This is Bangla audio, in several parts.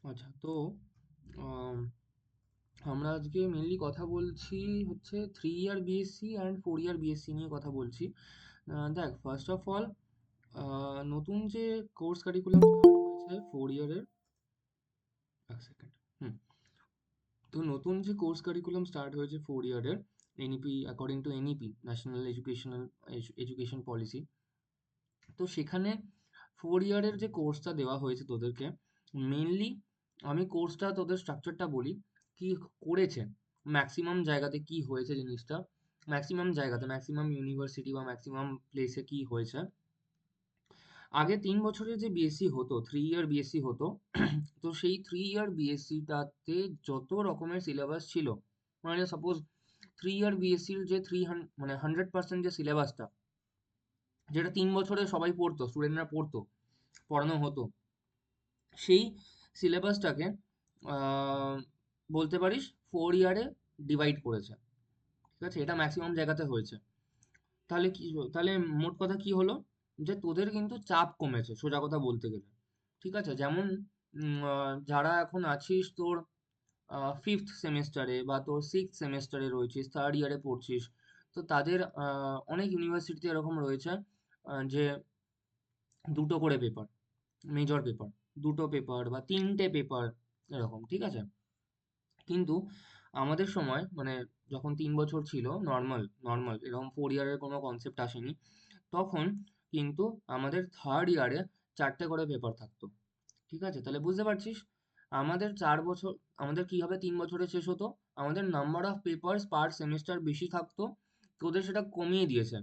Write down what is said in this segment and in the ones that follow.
আচ্ছা, তো আম, আমরা আজকে মেনলি কথা বলছি হচ্ছে 3 ইয়ার বিএসসি অ্যান্ড 4 ইয়ার বিএসসি নিয়ে কথা বলছি। দেখ, ফার্স্ট অফ অল, নতুন যে কোর্স কারিকুলাম স্টার্ট হয়েছে 4 ইয়ারের, এক সেকেন্ড। হুম তো নতুন যে কোর্স কারিকুলাম স্টার্ট হয়েছে 4 ইয়ারের, NEP, according to NEP, national education policy. তো সেখানে 4 ইয়ারের যে কোর্সটা দেওয়া হয়েছে তোদেরকে, মেনলি আমি কোর্সটা তোদের স্ট্রাকচারটা বলি কি করেছে। ম্যাক্সিমাম জায়গাতে কি হয়েছে জিনিসটা, ম্যাক্সিমাম জায়গাতে, ম্যাক্সিমাম ইউনিভার্সিটি বা ম্যাক্সিমাম প্লেসে কি হয়েছে। আগে 3 বছরের যে বিএসসি হতো, 3 ইয়ার বিএসসি হতো, তো সেই 3 ইয়ার বিএসসিটাতে যত রকমের সিলেবাস ছিল, মানে সাপোজ 3 ইয়ার বিএসসির যে মানে 100% যে সিলেবাসটা, যেটা 3 বছরে সবাই পড়তো, স্টুডেন্টরা পড়তো, পড়ানো হতো, সেই সিলেবাসটাকে বলতে পারিস 4 ইয়ারে ডিভাইড করেছে। ঠিক আছে, এটা ম্যাক্সিমাম জায়গাতে হয়েছে। তাহলে কি, তাহলে মোট কথা কি হলো, যে তোদের কিন্তু চাপ কমেছে সোজা কথা বলতে গেলে। ঠিক আছে, যেমন যারা এখন আছিস তোর 5th সেমেস্টারে বা তোর 6th সেমেস্টারে রয়েছিস, 3rd ইয়ারে পড়ছিস, তো তাদের অনেক ইউনিভার্সিটিতে এরকম রয়েছে যে দুটো করে পেপার, মেজর পেপার, দুটো পেপার বা তিনটে পেপার, এরকম। ঠিক আছে, কিন্তু আমাদের সময় মানে যখন 3 বছর ছিল, নর্মাল নর্মাল এরকম 4 ইয়ারের কোনো কনসেপ্ট আসেনি, তখন কিন্তু আমাদের 3rd ইয়ারে চারটে করে পেপার থাকতো। ঠিক আছে, তাহলে বুঝতে পারছিস আমাদের 4 বছর, আমাদের কি হবে, 3 বছরে শেষ হতো, আমাদের number of papers per semester বেশি থাকতো। তোদের সেটা কমিয়ে দিয়েছে,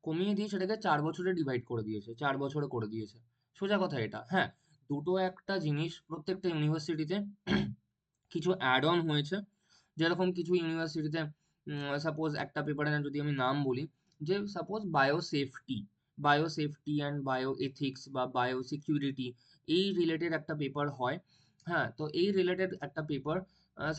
কমিয়ে দিয়ে সেটাকে 4 বছরে ডিভাইড করে দিয়েছে, 4 বছরে করে দিয়েছে। সোজা কথা এটা। হ্যাঁ, দুটো একটা জিনিস প্রত্যেকটা ইউনিভার্সিটিতে কিছু অ্যাড অন হয়েছে। যেরকম কিছু ইউনিভার্সিটিতে সাপোজ একটা পেপারের যদি আমি নাম বলি, যে suppose biosafety and bio ethics বা বায়ো সিকিউরিটি, এই রিলেটেড একটা পেপার হয়। হ্যাঁ, তো এই রিলেটেড একটা পেপার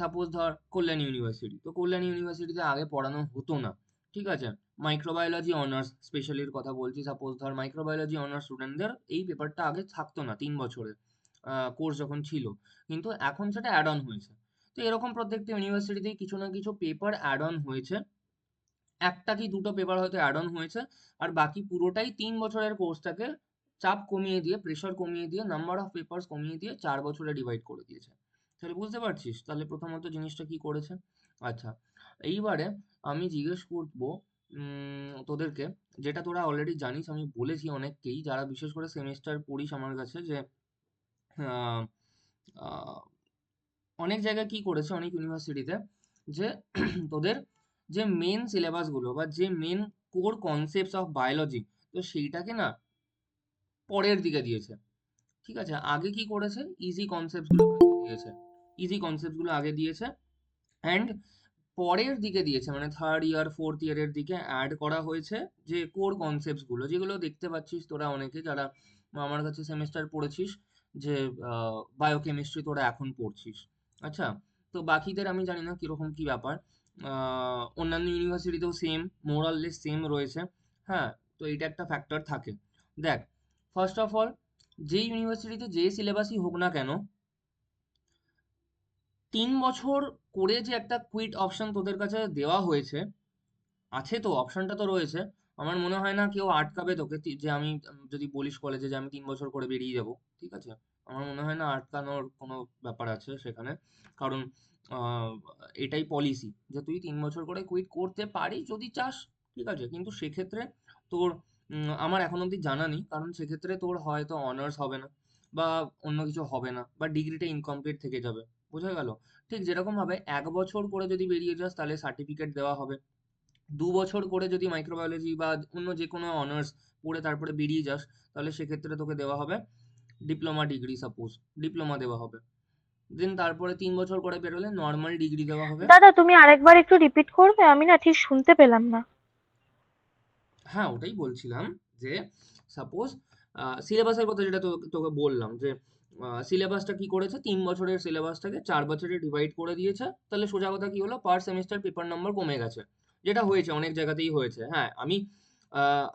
সাপোজ ধর কল্যাণী ইউনিভার্সিটি, তো কল্যাণী ইউনিভার্সিটিতে আগে পড়ানো হতো না। ঠিক আছে, মাইক্রোবায়োলজি অনার্স স্পেশালির কথা বলছি, সাপোজ ধর মাইক্রোবায়োলজি অনার্স স্টুডেন্টদের এই পেপারটা আগে থাকতো না 3 বছরে কোর্স যখন ছিল, কিন্তু এখন সেটা অ্যাড অন হয়েছে। তো এরকম প্রত্যেকটা ইউনিভার্সিটিতেই কিছু না কিছু পেপার অ্যাড অন হয়েছে, একটা কি দুটো পেপার হয়তো অ্যাড অন হয়েছে, আর বাকি পুরোটাই 3 বছরের কোর্সটাকে চাপ কমিয়ে দিয়ে, প্রেশার কমিয়ে দিয়ে, নাম্বার অফ পেপার্স কমিয়ে দিয়ে 4 বছরে ডিভাইড করে দিয়েছে। তাহলে বুঝতে পারছিস, তাহলে প্রথমত জিনিসটা কি করেছে। আচ্ছা, এইবারে আমি জিজ্ঞেস করবো তোদেরকে, যেটা তোরা অলরেডি জানিস, আমি বলেছি অনেককেই যারা বিশেষ করে সেমিস্টার পড়িস আমার কাছে, যে আহ, আহ, অনেক জায়গায় কি করেছে, অনেক ইউনিভার্সিটিতে, যে তোদের যে মেন সিলেবাসগুলো বা যে main core concepts of biology, তো সেইটাকে না পরের দিকে দিয়েছে। ঠিক আছে, আগে কি করেছে, ইজি কনসেপ্টসগুলো দিয়েছে, ইজি কনসেপ্টসগুলো আগে দিয়েছে, অ্যান্ড পরের দিকে দিয়েছে, মানে 3rd ইয়ার 4th ইয়ারের দিকে অ্যাড করা হয়েছে যে কোর কনসেপ্টসগুলো, যেগুলো দেখতে পাচ্ছিস তোরা অনেকে যারা আমার কাছে সেমেস্টার পড়েছিস, যে বায়োকেমিস্ট্রি তোরা এখন পড়ছিস। আচ্ছা, তো বাকিদের আমি জানি না কিরকম কি ব্যাপার, অন্যান্য ইউনিভার্সিটিতেও সেম, মোরাললেস সেম রয়েছে। হ্যাঁ, তো এইটা একটা ফ্যাক্টর থাকে। দেখ, ফার্স্ট অফ অল, যে ইউনিভার্সিটিতে যে সিলেবাসই হোক না কেন, 3 বছর করে যে একটা কুইট অপশন তোদের কাছে দেওয়া হয়েছে, আছে তো, অপশনটা তো রয়েছে। আমার মনে হয় না কেউ আটকাবে তোকে, যে আমি যদি বলিস কলেজে যে আমি 3 বছর করে বেরিয়ে যাব, ঠিক আছে, আমার মনে হয় না আটকানোর কোনো ব্যাপার আছে সেখানে। কারণ আহ, এটাই পলিসি যে তুই 3 বছর করে কুইট করতে পারিস যদি চাস। ঠিক আছে, কিন্তু সেক্ষেত্রে তোর আমার এখন অবধি জানা নেই, কারণ সেক্ষেত্রে তোর হয়তো অনার্স হবে না বা অন্য কিছু হবে না, বা ডিগ্রিটা ইনকমপ্লিট থেকে যাবে। বোঝা গেল? ঠিক যেরকম ভাবে 1 বছর করে যদি বেরিয়ে যাস তাহলে সার্টিফিকেট দেওয়া হবে, 2 বছর করে যদি মাইক্রোবায়োলজি বা অন্য যে কোনো অনার্স পড়ে তারপরে বেরিয়ে যাস, তাহলে সেক্ষেত্রে তোকে দেওয়া হবে ডিপ্লোমা ডিগ্রি, সাপোজ ডিপ্লোমা দেওয়া হবে। দেন তারপরে 3 বছর করে বেরোলে নর্মাল ডিগ্রি দেওয়া হবে। দাদা, তুমি আরেকবার একটু রিপিট করবে? আমি না ঠিক শুনতে পেলাম না। হ্যাঁ, ওটাই বলছিলাম, যে সাপোজ সিলেবাসের কথা যেটা তোকে বললাম, যে সিলেবাসটা কি করেছে, 3 বছরের সিলেবাসটাকে 4 বছরে ডিভাইড করে দিয়েছে। তাহলে সোজা কথা কি হলো, পার সেমিস্টার পেপার নাম্বার কমে গেছে, যেটা হয়েছে অনেক জায়গাতেই হয়েছে। হ্যাঁ,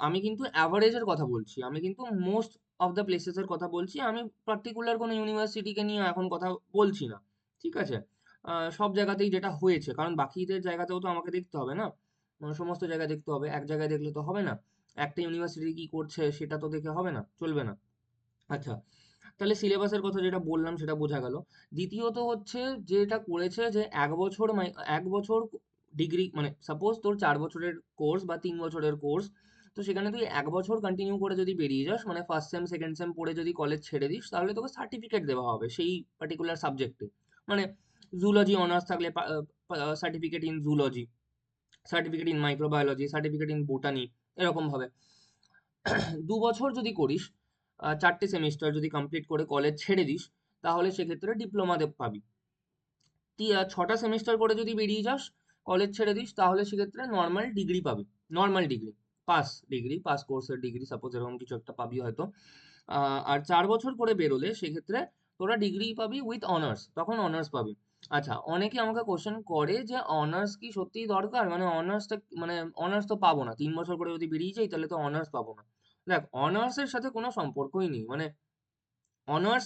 আমি কিন্তু অ্যাভারেজের কথা বলছি, আমি কিন্তু মোস্ট অফ দ্য প্লেসেসের কথা বলছি, আমি পার্টিকুলার কোনো ইউনিভার্সিটিকে নিয়ে এখন কথা বলছি না, ঠিক আছে? সব জায়গাতেই যেটা হয়েছে, কারণ বাকিদের জায়গাতেও তো আমাকে দেখতে হবে না, সমস্ত জায়গায় দেখতে হবে, এক জায়গায় দেখলে তো হবে না। একটা ইউনিভার্সিটি কি করছে সেটা তো দেখে হবে না, চলবে না। আচ্ছা, তাহলে সিলেবাসের কথা যেটা বললাম সেটা বোঝা গেল। দ্বিতীয়ত হচ্ছে যেটা করেছে যে 1 বছর ডিগ্রি, মানে সাপোজ তোর 4 বছরের কোর্স বা 3 বছরের কোর্স, তো সেখানে তুই 1 বছর কন্টিনিউ করে যদি বেরিয়ে যাস, মানে ফার্স্ট সেম সেকেন্ড সেম পড়ে যদি কলেজ ছেড়ে দিস, তাহলে তোকে সার্টিফিকেট দেওয়া হবে সেই পার্টিকুলার সাবজেক্টে। মানে জুলজি অনার্স থাকলে certificate in zoology, certificate in microbiology, certificate in botany, এরকম ভাবে। 2 বছর যদি করিস, 4টে সেমিস্টার যদি কমপ্লিট করে কলেজ ছেড়ে দিস, তাহলে সেক্ষেত্রে ডিপ্লোমা পাবি। 6টা সেমিস্টার করে যদি বেরিয়ে যাস, কলেজ ছেড়ে দিস, তাহলে সেক্ষেত্রে নর্মাল ডিগ্রি পাবি। নর্মাল ডিগ্রি, পাস কোর্সের ডিগ্রি সাপোজ, এরকম কিছু একটা পাবি হয়তো। আর 4 বছর করে বেরোলে সেক্ষেত্রে তোরা ডিগ্রি পাবি উইথ অনার্স, তখন অনার্স পাবি। আচ্ছা, অনেকে আমাকে কোশ্চেন করে যে অনার্স কি সত্যিই দরকার, মানে অনার্সটা, মানে অনার্স তো পাবো না, 3 বছর করে যদি বেরিয়ে যাই তাহলে তো অনার্স পাবো না। দেখ, অনার্সের সাথে কোনো সম্পর্কই নেই, মানে honours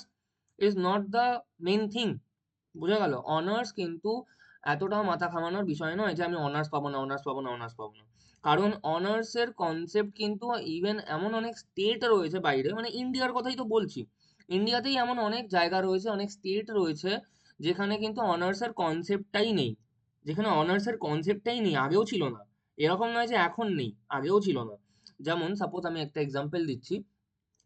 is not the main thing. বুঝা গেল? অনার্স কিন্তু এতটাও মাথা ঘামানোর বিষয় নয় যে আমি অনার্স পাবো না, অনার্স পাবো না, অনার্স পাবো না। কারণ অনার্সের কনসেপ্ট কিন্তু ইভেন এমন অনেক স্টেট রয়েছে বাইরে, মানে ইন্ডিয়ার কথাই তো বলছি, ইন্ডিয়াতেই এমন অনেক জায়গা রয়েছে, অনেক স্টেট রয়েছে যেখানে কিন্তু অনার্সের কনসেপ্টটাই নেই। যেখানে অনার্সের কনসেপ্টটাই নেই, আগেও ছিল না। এরকম নয় যে এখন নেই, আগেও ছিল না। যেমন সাপোজ আমি একটা এক্সাম্পল দিচ্ছি,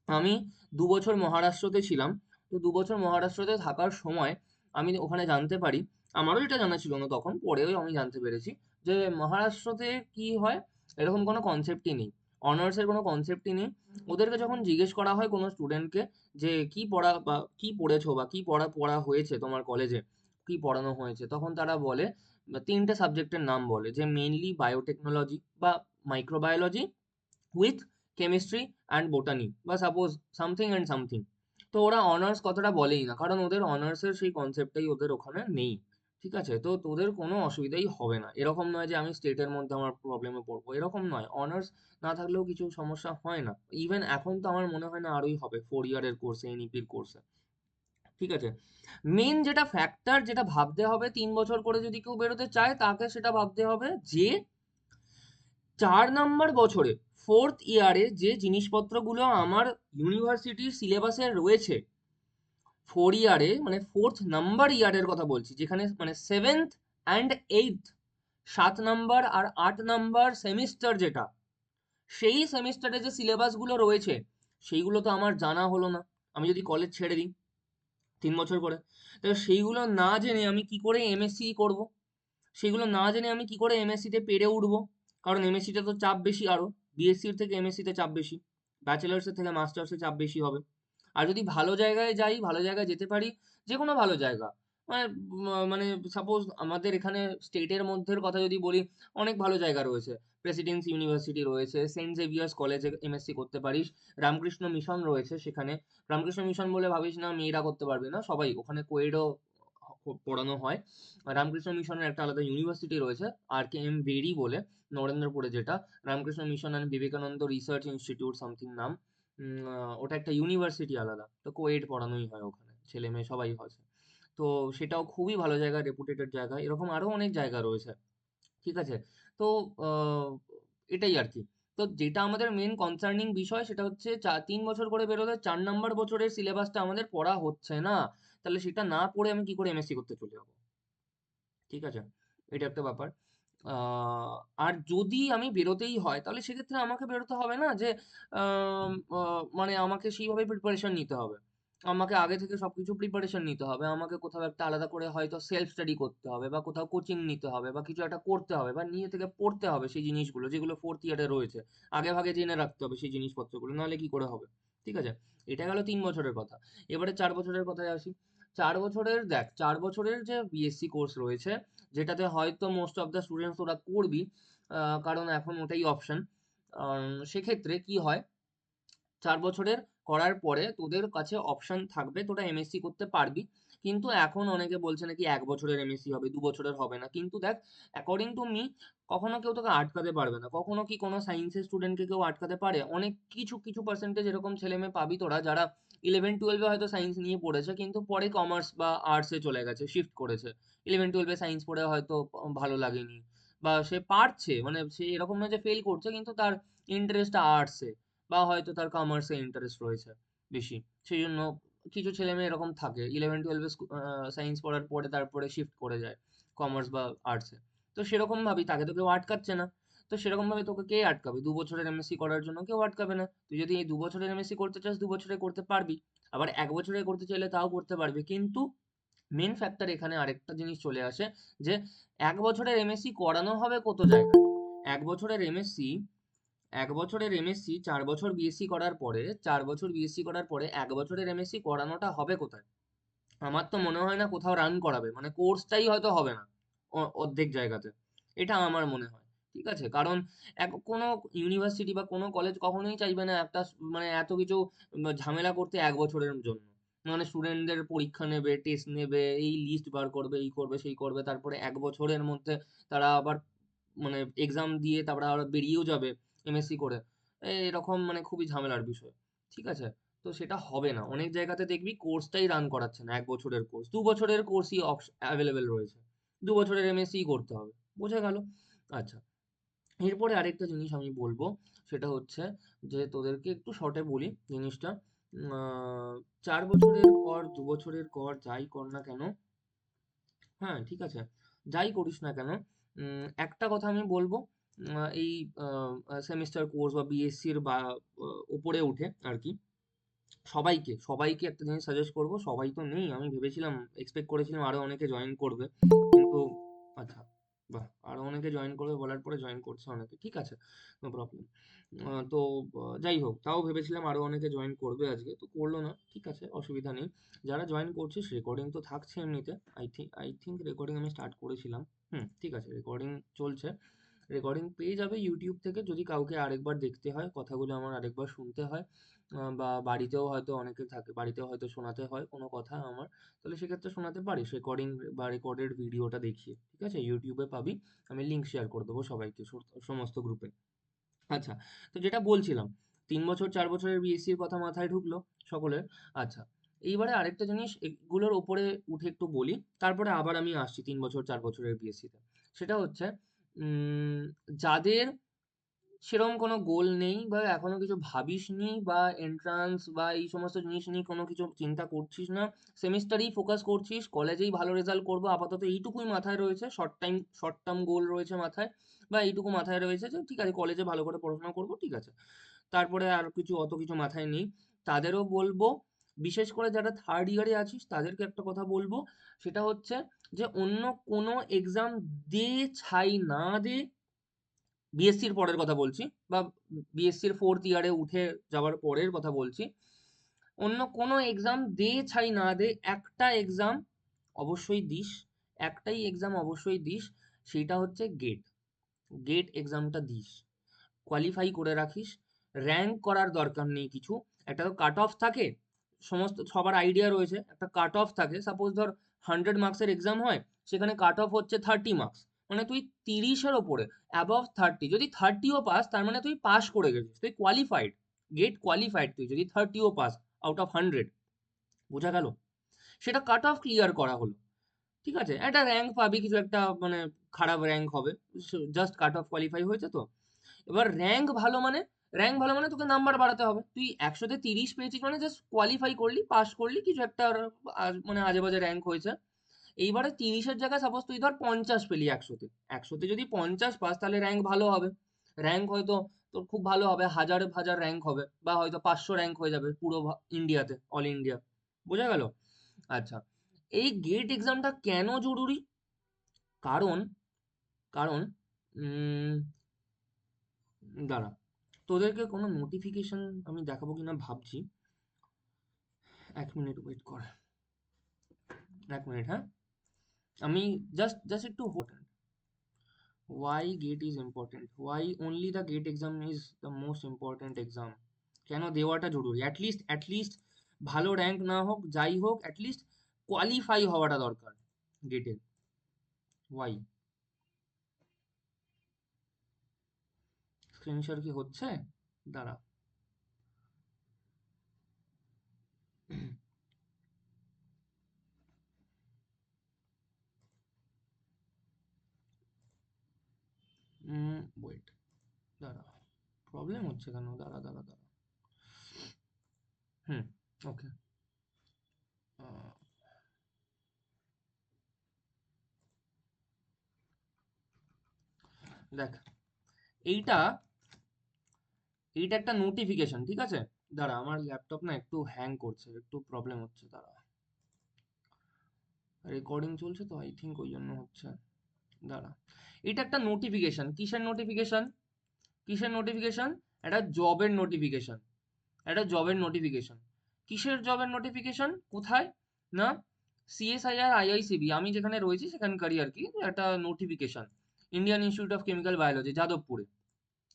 আমি 2 বছর মহারাষ্ট্রতে ছিলাম। তো 2 বছর মহারাষ্ট্রতে থাকার সময় আমি ওখানে জানতে পারি, আমারও এটা জানা ছিল না তখন, পরেও আমি জানতে পেরেছি যে মহারাষ্ট্রতে কি হয়, এরকম কোনো কনসেপ্টই নেই, অনার্সের কোনো কনসেপ্টই নেই। ওদেরকে যখন জিজ্ঞেস করা হয় কোনো স্টুডেন্টকে যে কি পড়া বা কি পড়েছো বা কি পড়া পড়া হয়েছে তোমার কলেজে, কি পড়ানো হয়েছে, তখন তারা বলে 3টে সাবজেক্টের নাম বলে, যে মেইনলি বায়োটেকনোলজি বা microbiology with chemistry and botany, বা সাপোজ সামথিং অ্যান্ড সামথিং। তো ওরা অনার্স কথাটা বলেই না, কারণ ওদের অনার্সের সেই কনসেপ্টটাই ওদের ওখানে নেই। ঠিক আছে? তো তোদের কোনো অসুবিধাই হবে না, এরকম নয় যে আমি স্টেটের মধ্যে আমার প্রবলেমে পড়বো, এরকম নয়। অনার্স না থাকলেও কিছু সমস্যা হয় না, ইভেন এখন তো আমার মনে হয় না আরোই হবে 4 ইয়ারের কোর্সে, এনইপির কোর্সে। ঠিক আছে? মেন যেটা ফ্যাক্টর, যেটা ভাবতে হবে, 3 বছর করে যদি কেউ বেরোতে চায়, তাকে সেটা ভাবতে হবে যে 4 নম্বর বছরে, ফোর্থ ইয়ারে যে জিনিসপত্রগুলো আমার ইউনিভার্সিটির সিলেবাসে রয়েছে, 4 ইয়ারে মানে 4th নাম্বার ইয়ারের কথা বলছি, যেখানে মানে 7th and 8th, 7 number R 8 number semester যেটা, সেই সেমিস্টারে যে সিলেবাসগুলো রয়েছে, সেইগুলো তো আমার জানা হলো না, আমি যদি কলেজ ছেড়ে দিই 3 বছর করে। তাহলে সেইগুলো না জেনে আমি কি করে এমএসসি করব? সেগুলো না জেনে আমি কি করে এমএসসিতে পেরে উঠবো? কারণ এমএসসিতে তো চাপ বেশি আরো, বিএসসির থেকে এমএসসিতে চাপ বেশি, ব্যাচেলার্সের থেকে মাস্টার্সে চাপ বেশি হবে। আর যদি ভালো জায়গায় যাই, ভালো জায়গায় যেতে পারি, যে কোনো ভালো জায়গা, মানে মানে সাপোজ আমাদের এখানে স্টেটের মধ্যের কথা যদি বলি, অনেক ভালো জায়গা রয়েছে। প্রেসিডেন্সি ইউনিভার্সিটি রয়েছে, সেন্ট জেভিয়ার্স কলেজে এমএসসি করতে পারিস, রামকৃষ্ণ মিশন রয়েছে সেখানে। রামকৃষ্ণ মিশন বলে ভাবিস না মেয়েরা করতে পারবে না, সবাই ওখানে কোয়েডও পড়ানো হয়। রামকৃষ্ণ মিশনের একটা আলাদা ইউনিভার্সিটি রয়েছে, আর কে এম বেরি বলে, নরেন্দ্রপুরে যেটা, Ramakrishna mission and Vivekananda research institute something নাম। ওটা একটা ইউনিভার্সিটি আলাদা, তো কোয়েড পড়ানোই হয় ওখানে, ছেলে মেয়ে সবাই হয়। তো সেটাও খুবই ভালো জায়গা, রেপুটেটেড জায়গা, এরকম আরো অনেক জায়গা রয়েছে। ঠিক আছে? তো আহ, এটাই আর কি। তো যেটা আমাদের মেন কনসার্নিং বিষয় সেটা হচ্ছে 3 বছর করে বেরোলে 4 নম্বর বছরের সিলেবাসটা আমাদের পড়া হচ্ছে না, তাহলে সেটা না পড়ে আমি কি করে এমএসসি করতে চলে যাবো? ঠিক আছে? এটা একটা ব্যাপার। আহ, আর যদি আমি বেরোতেই হয়, তাহলে সেক্ষেত্রে আমাকে বেরোতে হবে না যে মানে আমাকে সেইভাবে প্রিপারেশন নিতে হবে, আমাকে আগে থেকে সবকিছু প্রিপারেশন নিতে হবে, আমাকে কোথাও একটা আলাদা করে হয়তো সেলফ স্টাডি করতে হবে, বা কোথাও কোচিং নিতে হবে, বা কিছু একটা করতে হবে, বা নিজে থেকে পড়তে হবে সেই জিনিসগুলো যেগুলো ফোর্থ ইয়ারে রয়েছে, আগে ভাগে জেনে রাখতে হবে সেই জিনিসপত্রগুলো, নাহলে কি করে হবে? ঠিক আছে? এটা গেল 3 বছরের কথা। এবারে 4 বছরের কথায় আসি। 4 বছরের, দেখ, 4 বছরের যে বিএসসি কোর্স রয়েছে, যেটাতে হয়তো মোস্ট অফ দ্য স্টুডেন্টস ওরা করবি, কারণ এখন ওটাই অপশন। সেক্ষেত্রে কি হয়, 4 বছরের করার পরে তোদের কাছে অপশন থাকবে, তোরা এমএসসি করতে পারবি। কিন্তু এখন অনেকে বলছে নাকি 1 বছরের এমএসসি হবে, 2 বছরের হবে না। কিন্তু দেখ, অ্যাকর্ডিং টু মি, কখনো কেউ তোকে আটকাতে পারবে না। কখনো কি কোনো সায়েন্সের স্টুডেন্টকে কেউ আটকাতে পারে? অনেক কিছু পার্সেন্টেজ এরকম ছেলেমেয়ে পাবি তোরা, যারা 11-12 হয়তো সায়েন্স নিয়ে পড়েছে, কিন্তু পরে কমার্স বা আর্টসে চলে গেছে, শিফট করেছে। 11-12 সায়েন্স পড়ে হয়তো ভালো লাগেনি, বা সে পারছে, মানে সে এরকম নয় যে ফেল করছে, কিন্তু তার ইন্টারেস্ট আর্টসে, বা হয়তো তার কমার্সে ইন্টারেস্ট রয়েছে বেশি। সেই জন্য কিছু ছেলে মেয়ে এরকম থাকে, 11-12 সায়েন্স পড়ার পরে তারপরে শিফট করে যায় কমার্স বা আর্টসে। তো সেরকম ভাবি, তাকে তো কেউ আটকাচ্ছে না। তো সেরকম ভাবে তোকে কে আটকাবে? 2 বছরের এমএসসি করার জন্য কেউ আটকাবে না। তুই যদি এই 2 বছরের এমএসসি করতে চাস, 2 বছরে করতে পারবি। আবার 1 বছরে করতে চাইলে তাও করতে পারবি। কিন্তু মেন ফ্যাক্টর এখানে আরেকটা জিনিস চলে আসে, যে 1 বছরের এমএসসি করানো হবে কত জায়গায়। এক বছরের এমএসসি 1 বছরের এমএসসি 4 বছর বিএসসি করার পরে, 4 বছর বিএসসি করার পরে 1 বছরের এমএসসি করানোটা হবে কোথায়? আমার তো মনে হয় না কোথাও রান করাবে, মানে কোর্সটাই হয়তো হবে না অর্ধেক জায়গাতে। এটা আমার মনে হয়। ঠিক আছে? কারণ কোনো ইউনিভার্সিটি বা কোনো কলেজ কখনোই চাইবে না একটা মানে এত কিছু ঝামেলা করতে 1 বছরের জন্য। মানে স্টুডেন্টদের পরীক্ষা নেবে, টেস্ট নেবে, এই লিস্ট বার করবে, এই করবে, সেই করবে। তারপরে 1 বছরের মধ্যে তারা আবার মানে এক্সাম দিয়ে তারপরে আবার বেরিয়েও যাবে এমএসসি করে। এরকম মানে খুবই ঝামেলার বিষয়। ঠিক আছে? তো সেটা হবে না। অনেক জায়গাতে দেখবি কোর্সটাই রান করাচ্ছে না, 1 বছরের কোর্স, 2 বছরের কোর্সই অ্যাভেলেবেল রয়েছে। 2 বছরের এমএসসি করতে হবে। বোঝা গেল? আচ্ছা, এরপরে আরেকটা জিনিস আমি বলবো, সেটা হচ্ছে যে তোদেরকে একটু শর্টে বলি জিনিসটা। 4 বছরের পর, 2 বছরের কর, যাই কর না কেন, হ্যাঁ ঠিক আছে, যাই করিস না কেন, একটা কথা আমি বলবো, এই সেমিস্টার কোর্স বা বিএসসির বা উপরে উঠে আর কি, সবাইকে সবাইকে একটা জিনিস সাজেস্ট করবো। সবাই তো নেই, আমি ভেবেছিলাম, এক্সপেক্ট করেছিলাম আরো অনেকে জয়েন করবে, কিন্তু আচ্ছা, বাহ, আরো অনেকে জয়েন করবে বলার পরে জয়েন করছে অনেকে, ঠিক আছে, নো প্রবলেম। তো যাই হোক, তাও ভেবেছিলাম আরো অনেকে জয়েন করবে আজকে, তো করলো না, ঠিক আছে, অসুবিধা নেই। যারা জয়েন করছিস, রেকর্ডিং তো থাকছে এমনিতে, আই থিঙ্ক রেকর্ডিং আমি স্টার্ট করেছিলাম। ঠিক আছে, রেকর্ডিং চলছে। রেকর্ডিং পেয়ে যাবে ইউটিউব থেকে, যদি কাউকে আরেকবার দেখতে হয়, কথাগুলো আমার আরেকবার শুনতে হয়, বা বাড়িতেও হয়তো অনেকে থাকে, বাড়িতেও হয়তো শোনাতে হয় কোনো কথা আমার, তাহলে সেক্ষেত্রে শোনাতে পারিস রেকর্ডিং বা রেকর্ডেড ভিডিওটা দেখিয়ে। ঠিক আছে? ইউটিউবে পাবি, আমি লিঙ্ক শেয়ার করে দেবো সবাইকে, সমস্ত গ্রুপে। আচ্ছা, তো যেটা বলছিলাম, 3 বছর 4 বছরের বিএসসির কথা মাথায় ঢুকলো সকলের। আচ্ছা, এইবারে আরেকটা জিনিস এগুলোর ওপরে উঠে একটু বলি, তারপরে আবার আমি আসছি 3 বছর 4 বছরের বিএসসিতে। সেটা হচ্ছে, উম, যাদের সেরকম কোনো গোল নেই, বা এখনো কিছু ভাবিসনি, বা এন্ট্রান্স বা এই সমস্ত জিনিস নিয়ে কোনো কিছু চিন্তা করছিস না, সেমিস্টারেই ফোকাস করছিস, কলেজেই ভালো রেজাল্ট করবো, আপাতত এইটুকুই মাথায় রয়েছে, শর্ট টার্ম গোল রয়েছে মাথায়, বা এইটুকু মাথায় রয়েছে যে ঠিক আছে কলেজে ভালো করে পড়াশোনা করবো, ঠিক আছে, তারপরে আর কিছু অত কিছু মাথায় নেই, তাদেরও বলবো, বিশেষ করে যারা থার্ড ইয়ারে আছিস তাদেরকে একটা কথা বলবো, সেটা হচ্ছে যে অন্য কোনো এক্সাম দে ছাই না দে, বিএসসির পরের কথা বলছি, বা বিএসসির ফোর্থ ইয়ারে উঠে যাওয়ার পরের কথা বলছি, অন্য কোনো এক্সাম দে ছাই না দে, একটা এক্সাম অবশ্যই দিস, একটাই এক্সাম অবশ্যই দিস, সেটা হচ্ছে গেট। গেট এক্সামটা দিস, কোয়ালিফাই করে রাখিস। র্যাঙ্ক করার দরকার নেই কিছু, একটা তো কাট অফ থাকে, সমস্ত সবার আইডিয়া রয়েছে, একটা কাট অফ থাকে, সাপোজ ধর 100 মার্কসের এক্সাম হয়, সেখানে কাট অফ হচ্ছে 30 মার্কস, মানে তুই 30-এর ওপরে, অ্যাবভ 30, যদি 30ও পাস তার মানে তুই পাস করে গেছিস, তুই কোয়ালিফাইড, গেট কোয়ালিফাইড তুই, যদি 30ও পাস আউট অফ 100। বোঝা গেল? সেটা কাট অফ ক্লিয়ার করা হলো। ঠিক আছে, একটা র্যাঙ্ক পাবি, কিছু একটা মানে খারাপ র্যাঙ্ক হবে, জাস্ট কাট অফ কোয়ালিফাই হয়েছে তো। এবার র্যাঙ্ক ভালো মানে তোকে নাম্বার বাড়াতে হবে। তুই 100-তে 30 পেয়েছিস মানে জাস্ট কোয়ালিফাই করলি, পাস করলি, কিছু একটা মানে আজে বাজে র্যাঙ্ক হয়েছে। এইবারে 30-এর জায়গায় সাপোজ তুই ধর 50 পেলি 100-তে, 100-তে যদি 50 পাস তাহলে র্যাঙ্ক ভালো হবে। র্যাঙ্ক হয়তো তোর খুব ভালো হবে, হাজার হাজার র্যাঙ্ক হবে, বা হয়তো 500 র্যাঙ্ক হয়ে যাবে পুরো ইন্ডিয়াতে, অল ইন্ডিয়া। বোঝা গেল? আচ্ছা, এই গেট এক্সামটা কেন জরুরি? কারণ কারণ উম, দাঁড়া, তোদেরকে কোনো নোটিফিকেশন আমি দেখাবো কিনা ভাবছি, 1 মিনিট ওয়েট কর, 1 মিনিট, হ্যাঁ, আমি জাস্ট একটু why gate is important, why only the gate exam is the most important exam, কেন দেওয়াটা জরুরি? অ্যাটলিস্ট ভালো র্যাঙ্ক না হোক, যাই হোক, অ্যাটলিস্ট কোয়ালিফাই হওয়াটা দরকার গেটের। ওয়াই? স্ক্রিন শেয়ার কি হচ্ছে? দাঁড়া। ওয়েট, দাঁড়া, প্রবলেম হচ্ছে কেন? দাঁড়া দাঁড়া দাঁড়া। হুম, ওকে। দেখ, এইটা এইটা একটা নোটিফিকেশন, ঠিক আছে? দাঁড়া, আমার ল্যাপটপ না একটু হ্যাং করছে, একটু প্রবলেম হচ্ছে, দাঁড়া। রেকর্ডিং চলছে তো, আই থিঙ্ক ওই জন্য হচ্ছে। দাঁড়া, এটা একটা নোটিফিকেশন। কিসের নোটিফিকেশন? কিসের নোটিফিকেশন? একটা জবের নোটিফিকেশন। একটা জবের নোটিফিকেশন। কিসের জবের নোটিফিকেশন? কোথায়? না, সিএসআইআর আইআইসিবি, আমি যেখানে রয়েছি সেখানকারই আর কি একটা notification. Indian Institute of chemical biology, যাদবপুরে।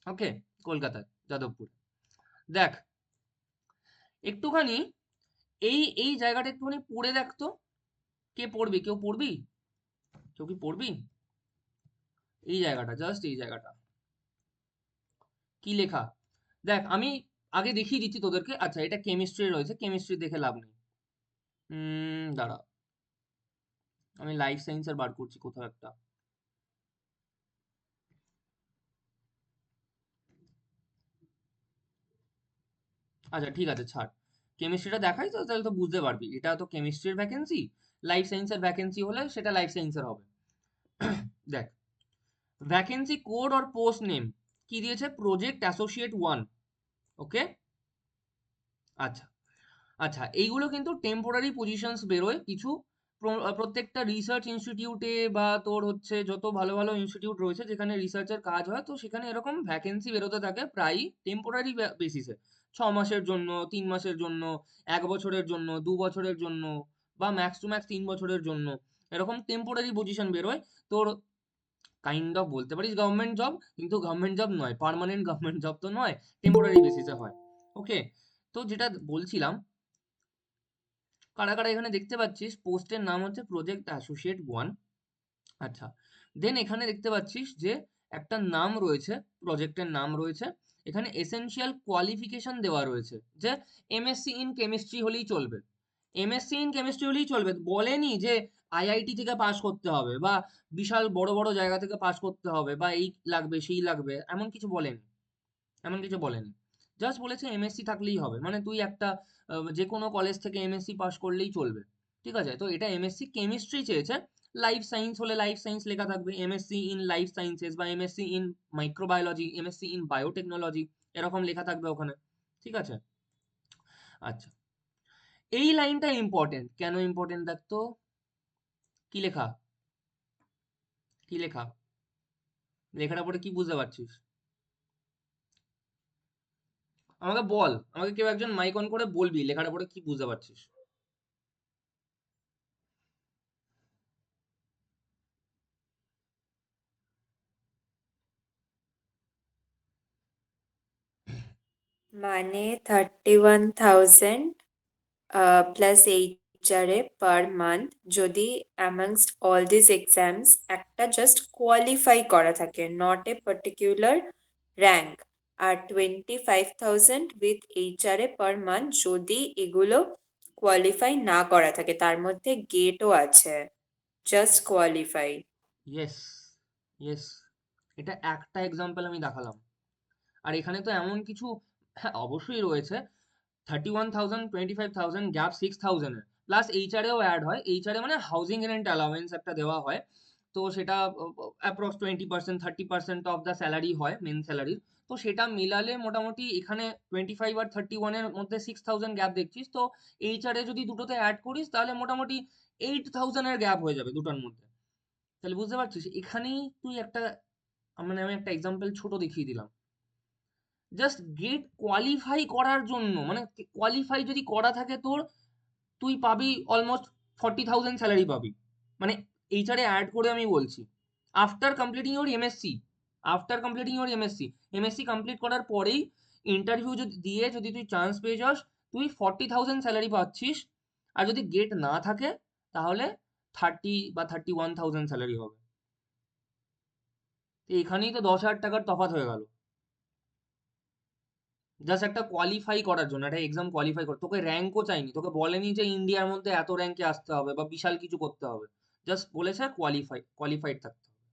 ওকে, কলকাতায়, যাদবপুরে। দেখ, একটুখানি এই এই জায়গাটা একটুখানি পড়ে দেখ তো। কে পড়বি? কেউ পড়বি? কেউ কি পড়বি? এই জায়গাটা, জাস্ট এই জায়গাটা কি লেখা? দেখ, আমি আগে দেখিয়ে দিচ্ছি তোদেরকে। আচ্ছা, এটা কেমিস্ট্রি রয়েছে, কেমিস্ট্রি দেখে লাভ নেই। দাঁড়া, আমি লাইফ সায়েন্সের বার করছি কোথাও একটা। আচ্ছা ঠিক আছে, ছাড়। কেমিস্ট্রিটা দেখাই তো, তাহলে তো বুঝতে পারবি। এটা তো কেমিস্ট্রির ভ্যাকেন্সি। লাইফ সায়েন্সের ভ্যাকেন্সি হলে সেটা লাইফ সায়েন্সের হবে। দেখ, ভ্যাকেন্সি কোড আর পোস্ট নেম কি দিয়েছে? Project associate 1। ওকে, আচ্ছা। আচ্ছা, এইগুলো কিন্তু টেম্পোরারি পজিশনস বেরোয় কিছু। প্রত্যেকটা রিসার্চ ইনস্টিটিউটে বা তোর হচ্ছে যত ভালো ভালো ইনস্টিটিউট রয়েছে যেখানে রিসার্চের কাজ হয়, তো সেখানে এরকম ভ্যাকেন্সি বেরোতে থাকে প্রায়ই টেম্পোরারি বেসিসে। 6 মাসের জন্য, 3 মাসের জন্য, 1 বছরের জন্য, 2 বছরের জন্য, বা ম্যাক্স টু ম্যাক্স 3 বছরের জন্য। এরকম টেম্পোরারি পজিশন বেরোয় তোর। কাইন্ড অফ বলতে পারিস গভর্নমেন্ট জব, কিন্তু গভর্নমেন্ট জব নয়, পার্মানেন্ট গভর্নমেন্ট জব তো নয়, টেম্পোরারি বেসিসে হয়। ওকে, তো যেটা বলছিলাম, কারা কারা এখানে দেখতে পাচ্ছিস পোস্টের নাম হচ্ছে প্রজেক্ট অ্যাসোসিয়েট 1। আচ্ছা, দেন এখানে দেখতে পাচ্ছিস যে একটা নাম রয়েছে, প্রজেক্টের নাম রয়েছে। এখানে এসেনশিয়াল কোয়ালিফিকেশন দেওয়া রয়েছে যে এমএসসি ইন কেমিস্ট্রি হলেই চলবে। এমএসসি ইন কেমিস্ট্রি হলেই চলবে, বলেনি যে আইআইটি থেকে পাশ করতে হবে বা বিশাল বড় বড় জায়গা থেকে পাশ করতে হবে বা এই লাগবে সেই লাগবে, এমন কিছু বলেনি। এমন কিছু বলেনি। জাস্ট বলেছে এমএসসি থাকলেই হবে, মানে তুই একটা যে কোনো কলেজ থেকে এমএসসি পাস করলেই চলবে। ঠিক আছে, তো এটা এমএসসি কেমিস্ট্রি চেয়েছে। লাইফ সায়েন্স হলে লাইফ সায়েন্স লেখা থাকবে, এমএসসি ইন লাইফ সায়েন্সেস বা MSc in microbiology, MSc in biotechnology, এরকম লেখা থাকবে ওখানে। ঠিক আছে, আচ্ছা। এই লাইনটা ইম্পর্টেন্ট। কেন ইম্পর্টেন্ট দেখ তো, কি লেখা? কি লেখা? লেখাটা পড়ে কি বুঝতে পারছিস? আমাকে বল, আমাকে কেউ একজন মাইক অন করে বলবি লেখাটা পড়ে কি বুঝতে পারছিস। মানে 31,000 প্লাস এইচআরএ পার মান্থ যদি অ্যামাংস্ট অল দিস এক্সামস একটা জাস্ট কোয়ালিফাই করা থাকে, নট এ পার্টিকুলার র্যাঙ্ক। আর 25,000 উইথ এইচআরএ পার মান্থ যদি এগুলো কোয়ালিফাই না করা থাকে, তার মধ্যে গেটও আছে, জাস্ট কোয়ালিফাই। ইয়েস, ইয়েস, এটা একটা এক্সাম্পল আমি দেখালাম। আর এখানে তো এমন কিছু, হ্যাঁ অবশ্যই রয়েছে। 31,000, 25,000 গ্যাপ 6,000 প্লাস এইচআরএও অ্যাড হয়। এইচআরএ মানে হাউজিং রেন্ট অ্যালাওয়েন্স একটা দেওয়া হয়। তো সেটা অ্যাপ্রক্স 20%, 30% অফ দ্য স্যালারি হয়, মেন স্যালারির। তো সেটা মিলালে মোটামুটি এখানে 25 আর 31-এর মধ্যে 6,000 গ্যাপ দেখছিস, তো এইচআরএ যদি দুটোতে অ্যাড করিস তাহলে মোটামুটি 8,000-এর গ্যাপ হয়ে যাবে দুটোর মধ্যে। তাহলে বুঝতে পারছিস, এখানেই তুই একটা, মানে আমি একটা এক্সাম্পল ছোট দেখিয়ে দিলাম। জাস্ট গেট কোয়ালিফাই করার জন্য, মানে কোয়ালিফাই যদি করা থাকে তোর, তুই পাবি অলমোস্ট 40,000 স্যালারি পাবি। মানে এইচআরে অ্যাড করে আমি বলছি, after completing your MSc, after completing your MSc, MSc complete করার পরেই ইন্টারভিউ যদি তুই চান্স পেয়ে যাস, তুই 40,000 স্যালারি পাচ্ছিস। আর যদি গেট না থাকে তাহলে 30 বা 31,000 স্যালারি হবে। তো এখানেই তো 10,000 টাকার তফাৎ হয়ে গেল। জাস্ট একটা কোয়ালিফাই করার জন্য, একটা এক্সাম কোয়ালিফাই কর, তোকে র্যাঙ্কও চাইনি, তোকে বলেনি যে ইন্ডিয়ার মধ্যে এত র্যাঙ্কে আসতে হবে বা বিশাল কিছু করতে হবে। জাস্ট বলেছে কোয়ালিফাইড থাকতে হবে।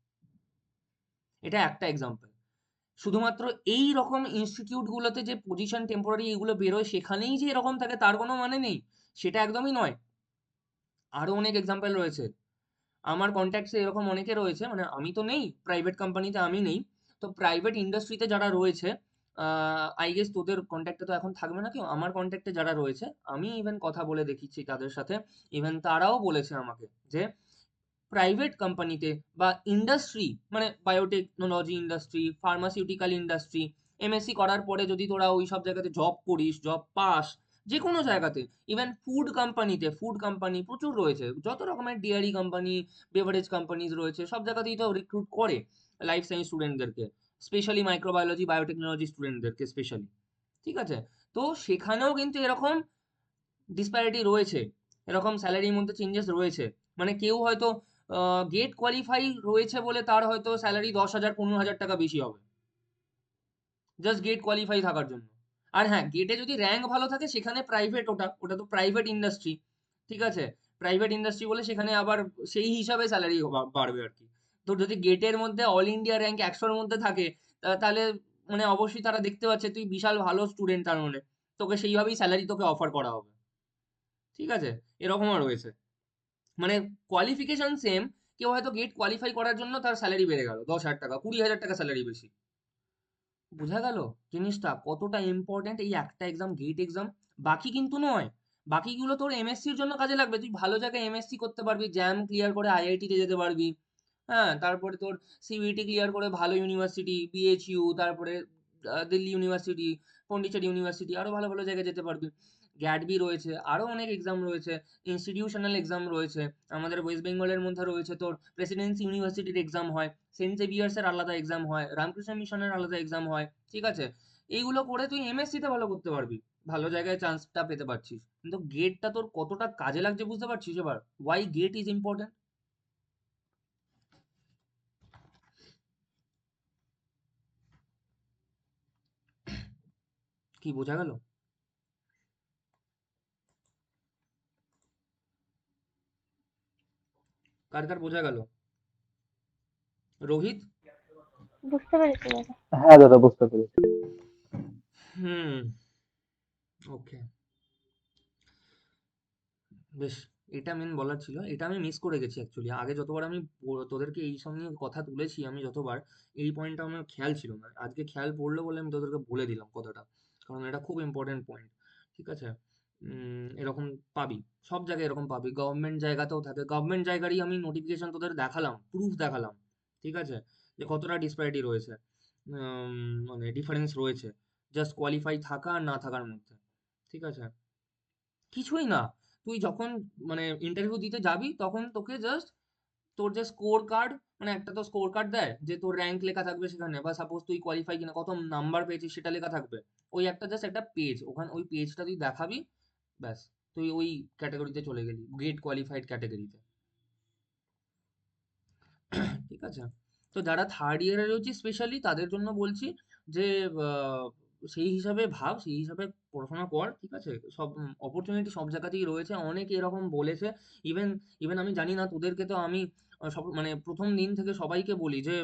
এটা একটা এক্সাম্পল। শুধুমাত্র এই রকম ইনস্টিটিউট গুলোতে যে পজিশন টেম্পোরারি এগুলো বেরোয় সেখানেই যে এরকম থাকে তার কোনো মানে নেই, সেটা একদমই নয়। আরো অনেক এক্সাম্পল রয়েছে। আমার কন্ট্যাক্টসে এরকম অনেকে রয়েছে, মানে আমি তো নেই প্রাইভেট কোম্পানিতে, আমি নেই। তো প্রাইভেট ইন্ডাস্ট্রিতে যারা রয়েছে, আই গেস তোদের কন্ট্যাক্টে তো এখন থাকবে না কেউ, আমার কন্ট্যাক্টে যারা রয়েছে আমি ইভেন কথা বলে দেখিয়েছি তাদের সাথে। ইভেন তারাও বলেছে আমাকে যে প্রাইভেট কোম্পানিতে বা ইন্ডাস্ট্রি, মানে biotechnology industry, pharmaceutical industry, MSc করার পরে যদি তোরা ওই সব জায়গাতে জব করিস, জব পাস, যে কোনো জায়গাতে, ইভেন ফুড কোম্পানি প্রচুর রয়েছে, যত রকমের ডেয়ারি কোম্পানি, বেভারেজ কোম্পানিজ রয়েছে, সব জায়গাতেই তো রিক্রুট করে লাইফ সায়েন্স স্টুডেন্টদেরকে, স্পেশালি মাইক্রোবায়োলজি বায়োটেকনোলজি স্টুডেন্টদেরকে স্পেশালি। ঠিক আছে? তো সেখানেও কিন্তু এরকম ডিসপ্যারিটি রয়েছে, এরকম স্যালারির মধ্যে চেঞ্জেস রয়েছে। মানে কেউ হয়তো গেট কোয়ালিফাই রয়েছে বলে তার হয়তো স্যালারি 10,000 15,000 টাকা বেশি হবে, জাস্ট গেট কোয়ালিফাই থাকার জন্য। আর হ্যাঁ, গেটে যদি র্যাঙ্ক ভালো থাকে সেখানে প্রাইভেট, ওটা ওটা তো প্রাইভেট ইন্ডাস্ট্রি। ঠিক আছে? প্রাইভেট ইন্ডাস্ট্রি বলে সেখানে আবার সেই হিসাবে স্যালারি বাড়বে আর কি। তো যদি গেটের মধ্যে অল ইন্ডিয়া র্যাঙ্ক 100-র মধ্যে থাকে, তাহলে মানে অবশ্যই তারা দেখতে পাচ্ছে তুই বিশাল ভালো স্টুডেন্ট, তার মানে তোকে সেইভাবেই স্যালারি তোকে অফার করা হবে। ঠিক আছে? এরকমও রয়েছে। মানে কোয়ালিফিকেশন সেম, কেউ হয়তো গেট কোয়ালিফাই করার জন্য তার স্যালারি বেড়ে গেল 10,000 টাকা, 20,000 টাকা স্যালারি বেশি। বোঝা গেল জিনিসটা কতটা ইম্পর্টেন্ট এই একটা এক্সাম, গেট এক্সাম। বাকি কিন্তু নয়, বাকিগুলো তোর এমএসসির জন্য কাজে লাগবে, তুই ভালো জায়গায় এমএসসি করতে পারবি, জ্যাম ক্লিয়ার করে আইআইটি তে যেতে পারবি। হ্যাঁ, তারপরে তোর সিইউটি ক্লিয়ার করে ভালো ইউনিভার্সিটি, বিএইচইউ, তারপরে দিল্লি ইউনিভার্সিটি, পন্ডিচেরি ইউনিভার্সিটি, আরো ভালো ভালো জায়গায় যেতে পারবি। গ্যাটবি রয়েছে, আরো অনেক এক্সাম রয়েছে, ইনস্টিটিউশনাল এক্সাম রয়েছে। আমাদের ওয়েস্ট বেঙ্গলের মধ্যে রয়েছে তোর প্রেসিডেন্সি ইউনিভার্সিটির এক্সাম হয়, সেন্ট জেভিয়ার্স এর আলাদা এক্সাম হয়, রামকৃষ্ণ মিশনের আলাদা এক্সাম হয়। ঠিক আছে? এইগুলো করে তুই এমএসসি তে ভালো করতে পারবি, ভালো জায়গায় চান্সটা পেতে পারছিস। কিন্তু গেটটা তোর কতটা কাজে লাগছে বুঝতে পারছিস এবার? Why GATE is important. কি বোঝা গেল? কার কার বোঝা গেল? রোহিত? বুঝতে পেরেছি দাদা। হ্যাঁ দাদা, বুঝতে পেরেছি। হুম। ওকে, বেশ। এটা মেন বলার ছিল, এটা আমি মিস করে গেছি অ্যাকচুয়ালি। আগে যতবার আমি তোদেরকে এই সব নিয়ে কথা তুলেছি, আমি যতবার, এই পয়েন্টটা আমার খেয়াল ছিল না, আজকে খেয়াল পড়লো বলে আমি তোদেরকে বলে দিলাম কথাটা, কারণ এটা খুব ইম্পর্টেন্ট পয়েন্ট। ঠিক আছে? এরকম পাবি, সব জায়গায় এরকম পাবি, গভর্নমেন্ট জায়গাতেও থাকে, গভর্নমেন্ট জায়গারই আমি নোটিফিকেশন তোদের দেখালাম, প্রুফ দেখালাম। ঠিক আছে? যে কতটা ডিসপ্যারিটি রয়েছে, মানে ডিফারেন্স রয়েছে জাস্ট কোয়ালিফাই থাকা আর না থাকার মধ্যে। ঠিক আছে? কিছুই না। তুই যখন মানে ইন্টারভিউ দিতে যাবি তখন তোকে জাস্ট তোর যে স্কোর কার্ড, মানে একটা তো স্কোর কার্ড দেয় যে তোর র্যাঙ্ক লেখা থাকবে সেখানে, বা সাপোজ তুই কোয়ালিফাই কিনা, কত নাম্বার পেয়েছিস সেটা লেখা থাকবে। ওই একটা জাস্ট একটা পেজ, ওখানে ওই পেজটা তুই দেখাবি, ব্যাস, তুই ওই ক্যাটাগরিতে চলে গেলি, গেট কোয়ালিফাইড ক্যাটাগরিতে। ঠিক আছে? তো যারা থার্ড ইয়ারে রয়েছে স্পেশালি তাদের জন্য বলছি যে আহ, সেই হিসাবে ভাব, সেই হিসাবে পড়াশোনা কর। ঠিক আছে? সব অপরচুনিটি সব জায়গাতেই রয়েছে, অনেকে এরকম বলেছে। ইভেন ইভেন আমি জানি না, তোদেরকে তো আমি সব মানে প্রথম দিন থেকে সবাইকে বলি যে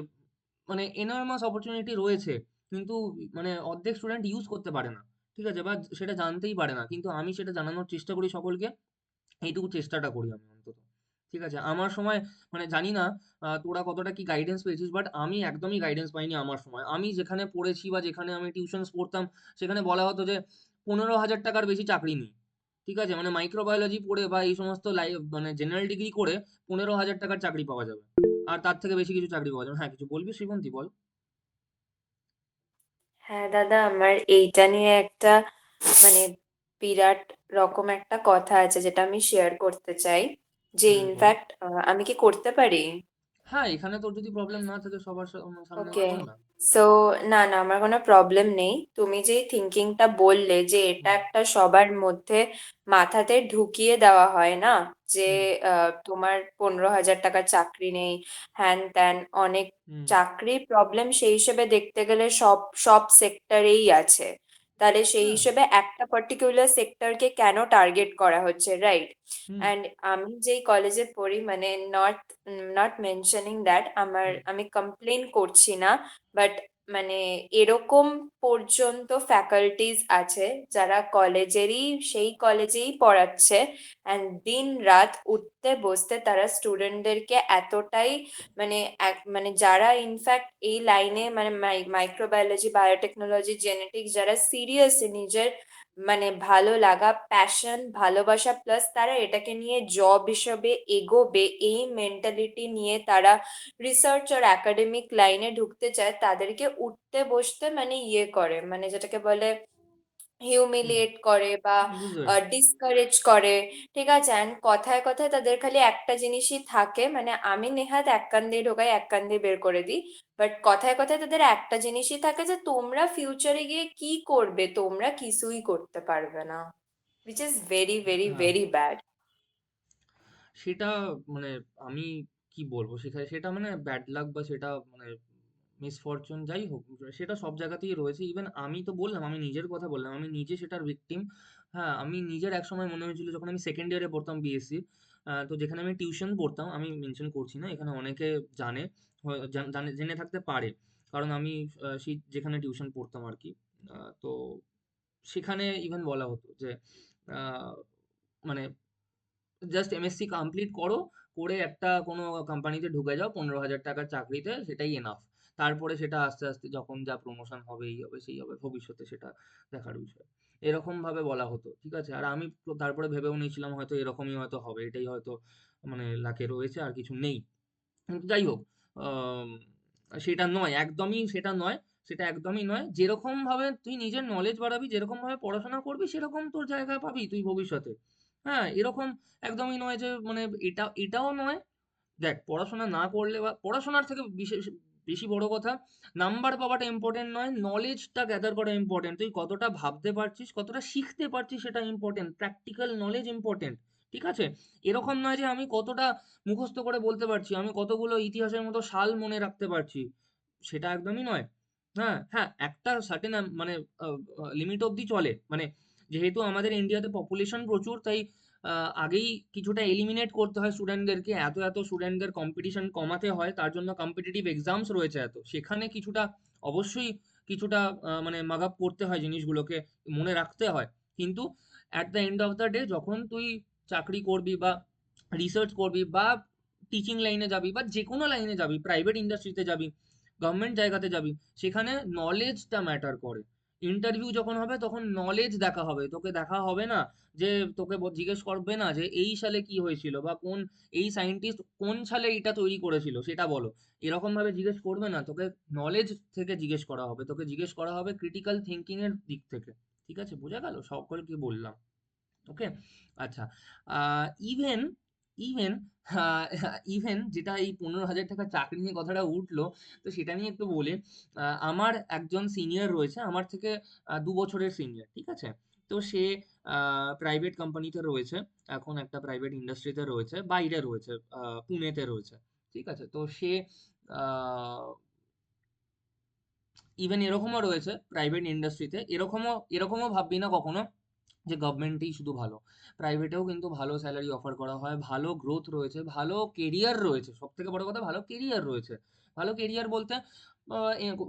মানে এনর্মাস অপরচুনিটি রয়েছে, কিন্তু মানে অর্ধেক স্টুডেন্ট ইউজ করতে পারে না। ঠিক আছে? বা সেটা জানতেই পারে না, কিন্তু আমি সেটা জানানোর চেষ্টা করি সকলকে, এইটুকু চেষ্টাটা করি আমি অন্তত। ঠিক আছে? আমার সময় মানে জানি না তোরা কতটা কি গাইডেন্স পেয়েছিস, বাট আমি একদমই গাইডেন্স পাইনি আমার সময়। আমি যেখানে পড়েছি বা যেখানে আমি টিউশন পড়তাম, সেখানে বলা হতো যে 15,000 টাকার বেশি চাকরি নেই। ঠিক আছে? মানে মাইক্রোবায়োলজি পড়ে বা এই সমস্ত মানে জেনারেল ডিগ্রি করে 15,000 টাকার চাকরি পাওয়া যাবে, আর তার থেকে বেশি কিছু চাকরি পাওয়া যাবে না। হ্যাঁ, কিছু বলবি শ্রীবন্তী, বল। হ্যাঁ দাদা, আমার এইটা নিয়ে একটা মানে বিরাট রকম একটা কথা আছে যেটা আমি শেয়ার করতে চাই, যে বল। ইনফ্যাক্ট আমি কি করতে পারি? হ্যাঁ, এখানে তোর যদি প্রবলেম না থাকে সবার সামনে ওকে, বল না। সো না না, আমার কোনো প্রবলেম নেই। তুমি যে থিঙ্কিংটা বললে যে এটা হুম একটা সবার মধ্যে মাথাতে ঢুকিয়ে দেওয়া হয় না, যে হুম তোমার 15,000 টাকার চাকরি নেই, হ্যান ত্যান অনেক হুম চাকরি প্রবলেম সেই হিসেবে দেখতে গেলে সব সব সেক্টরেই আছে। তাহলে সেই হ্যাঁ হিসেবে একটা পার্টিকুলার সেক্টরকে কেন টার্গেট করা হচ্ছে, রাইট? হুম অ্যান্ড আমি যেই কলেজে পড়ি, মানে নট নট মেনশনিং দ্যাট, হুম আমি কমপ্লেন করছি না, বাট মানে এরকম পর্যন্ত ফ্যাকাল্টিজ আছে যারা কলেজেরই, সেই কলেজেই পড়াচ্ছে, অ্যান্ড দিন রাত উঠতে বসতে তারা স্টুডেন্টদেরকে এতটাই মানে মানে যারা ইনফ্যাক্ট এই লাইনে মানে মাইক্রোবায়োলজি, বায়োটেকনোলজি, জেনেটিক্স, যারা সিরিয়াস নিজের মানে ভালো লাগা, প্যাশন, ভালোবাসা, প্লাস তারা এটাকে নিয়ে জব হিসেবে এগোবে, এই মেন্টালিটি নিয়ে তারা রিসার্চ আর একাডেমিক লাইনে ঢুকতে চায়, তাদেরকে উঠতে বসতে মানে ইয়ে করে, মানে যেটাকে বলে হুম হিউমিলিয়েট করে বা বুঝতে পেরেছি। ডিসকারেজ করে। ঠিক আছে, অ্যান্ড কথায় কথায় তাদের খালি একটা জিনিসই থাকে, মানে আমি নেহাত এক কান দিয়ে ঢোকাই এক কান দিয়ে বের করে দিই, বাট কথায় কথায় তাদের একটা জিনিসই থাকে যে তোমরা ফিউচারে গিয়ে কি করবে, তোমরা কিছুই করতে পারবে না, which is very very হ্যাঁ very bad. সেটা মানে আমি কি বলবো, সেখানে সেটা মানে ব্যাড লাক বা সেটা মানে মিসফরচুন যাই হোক, সেটা সব জায়গাতেই রয়েছে। ইভেন আমি তো বললাম, আমি নিজের কথা বললাম, আমি নিজে সেটার ভিকটিম। হ্যাঁ, আমি নিজের এক সময় মনে হয়েছিল যখন আমি সেকেন্ড ইয়ারে পড়তাম বিএসসি, তো যেখানে আমি টিউশন পড়তাম, আমি মেনশন করছি না, এখানে অনেকে জানে, জেনে থাকতে পারে, কারণ আমি সেই যেখানে টিউশন পড়তাম আর কি, তো সেখানে ইভেন বলা হতো যে আহ, মানে জাস্ট এমএসসি কমপ্লিট করো, করে একটা কোনো কোম্পানিতে ঢুকে যাও 15,000 টাকার চাকরিতে, সেটাই এনাফ। তারপরে সেটা আস্তে আস্তে যখন যা প্রমোশন হবে, এই হবে সেই হবে, ভবিষ্যতে সেটা দেখার বিষয়। এরকম ভাবে বলা হতো, ঠিক আছে। আর আমি তারপরে ভেবেও নিয়েছিলাম হয়তো এরকমই হয়তো হবে, এটাই হয়তো মানে লাকে রয়েছে, আর কিছু নেই। কিন্তু যাই হোক, আম, সেটা নয়, একদমই সেটা নয়। সেটা একদমই নয়। যেরকম ভাবে তুই নিজের নলেজ বাড়াবি, যেরকম ভাবে পড়াশোনা করবি, সেরকম তোর জায়গা পাবি তুই ভবিষ্যতে। হ্যাঁ, এরকম একদমই নয় যে মানে এটাও নয়। দেখ, পড়াশোনা না করলে বা পড়াশোনার থেকে বিশেষ বেশি বড় কথা, নাম্বার পাওয়াটা ইম্পর্টেন্ট নয়, নলেজটা গ্যাদার করা ইম্পর্টেন্ট। তুই কতটা ভাবতে পারছিস, কতটা শিখতে পারছিস, সেটা ইম্পর্টেন্ট। প্র্যাকটিক্যাল নলেজ ইম্পর্টেন্ট, ঠিক আছে। এরকম নয় যে আমি কতটা মুখস্থ করে বলতে পারছি, আমি কতগুলো ইতিহাসের মতো সাল মনে রাখতে পারছি, সেটা একদমই নয়। হ্যাঁ হ্যাঁ, একটা সার্টেন মানে লিমিট অবধি চলে, মানে যেহেতু আমাদের ইন্ডিয়াতে পপুলেশন প্রচুর, তাই আগেই কিছুটা এলিমিনেট করতে হয় স্টুডেন্টদেরকে, এত এত স্টুডেন্টদের কম্পিটিশন কমাতে হয়, তার জন্য কম্পিটিটিভ এক্সামস রয়েছে এত, সেখানে কিছুটা অবশ্যই কিছুটা মানে মাগ আপ করতে হয়, জিনিসগুলোকে মনে রাখতে হয়। কিন্তু at the end of the day, যখন তুই চাকরি করবি বা রিসার্চ করবি বা টিচিং লাইনে যাবি বা যে কোনো লাইনে যাবি, প্রাইভেট ইন্ডাস্ট্রিতে যাবি, গভর্নমেন্ট জায়গাতে যাবি, সেখানে নলেজটা ম্যাটার করে। ইন্টারভিউ যখন হবে তখন নলেজ দেখা হবে, তোকে দেখা হবে না যে তোকে জিজ্ঞেস করবে না যে এই সালে কি হয়েছিল বা কোন এই সায়েন্টিস্ট কোন সালে এটা তৈরি করেছিল সেটা বলো, এরকম ভাবে জিজ্ঞেস করবে না তোকে। নলেজ থেকে জিজ্ঞেস করা হবে, তোকে জিজ্ঞেস করা হবে ক্রিটিক্যাল থিঙ্কিং এর দিক থেকে। ঠিক আছে, বোঝা গেল সকলকে বললাম? ওকে, আচ্ছা। ইভেন ইভেন ইভেন যেটা এই 15,000 টাকার চাকরি নিয়ে কথাটা উঠলো, তো সেটা নিয়ে একটু বলি। আমার একজন সিনিয়র রয়েছে, আমার থেকে 2 বছরের সিনিয়র, ঠিক আছে। তো সে প্রাইভেট কোম্পানিতে রয়েছে, এখন একটা প্রাইভেট ইন্ডাস্ট্রিতে রয়েছে, বাইরে রয়েছে, পুনেতে রয়েছে, ঠিক আছে। তো সে ইভেন এরকমও রয়েছে প্রাইভেট ইন্ডাস্ট্রিতে, এরকমও ভাববি না কখনো যে গভর্নমেন্টেই শুধু ভালো। প্রাইভেটেও কিন্তু ভালো স্যালারি অফার করা হয়, ভালো গ্রোথ রয়েছে, ভালো কেরিয়ার রয়েছে, সব থেকে বড় কথা ভালো কেরিয়ার রয়েছে। ভালো কেরিয়ার বলতে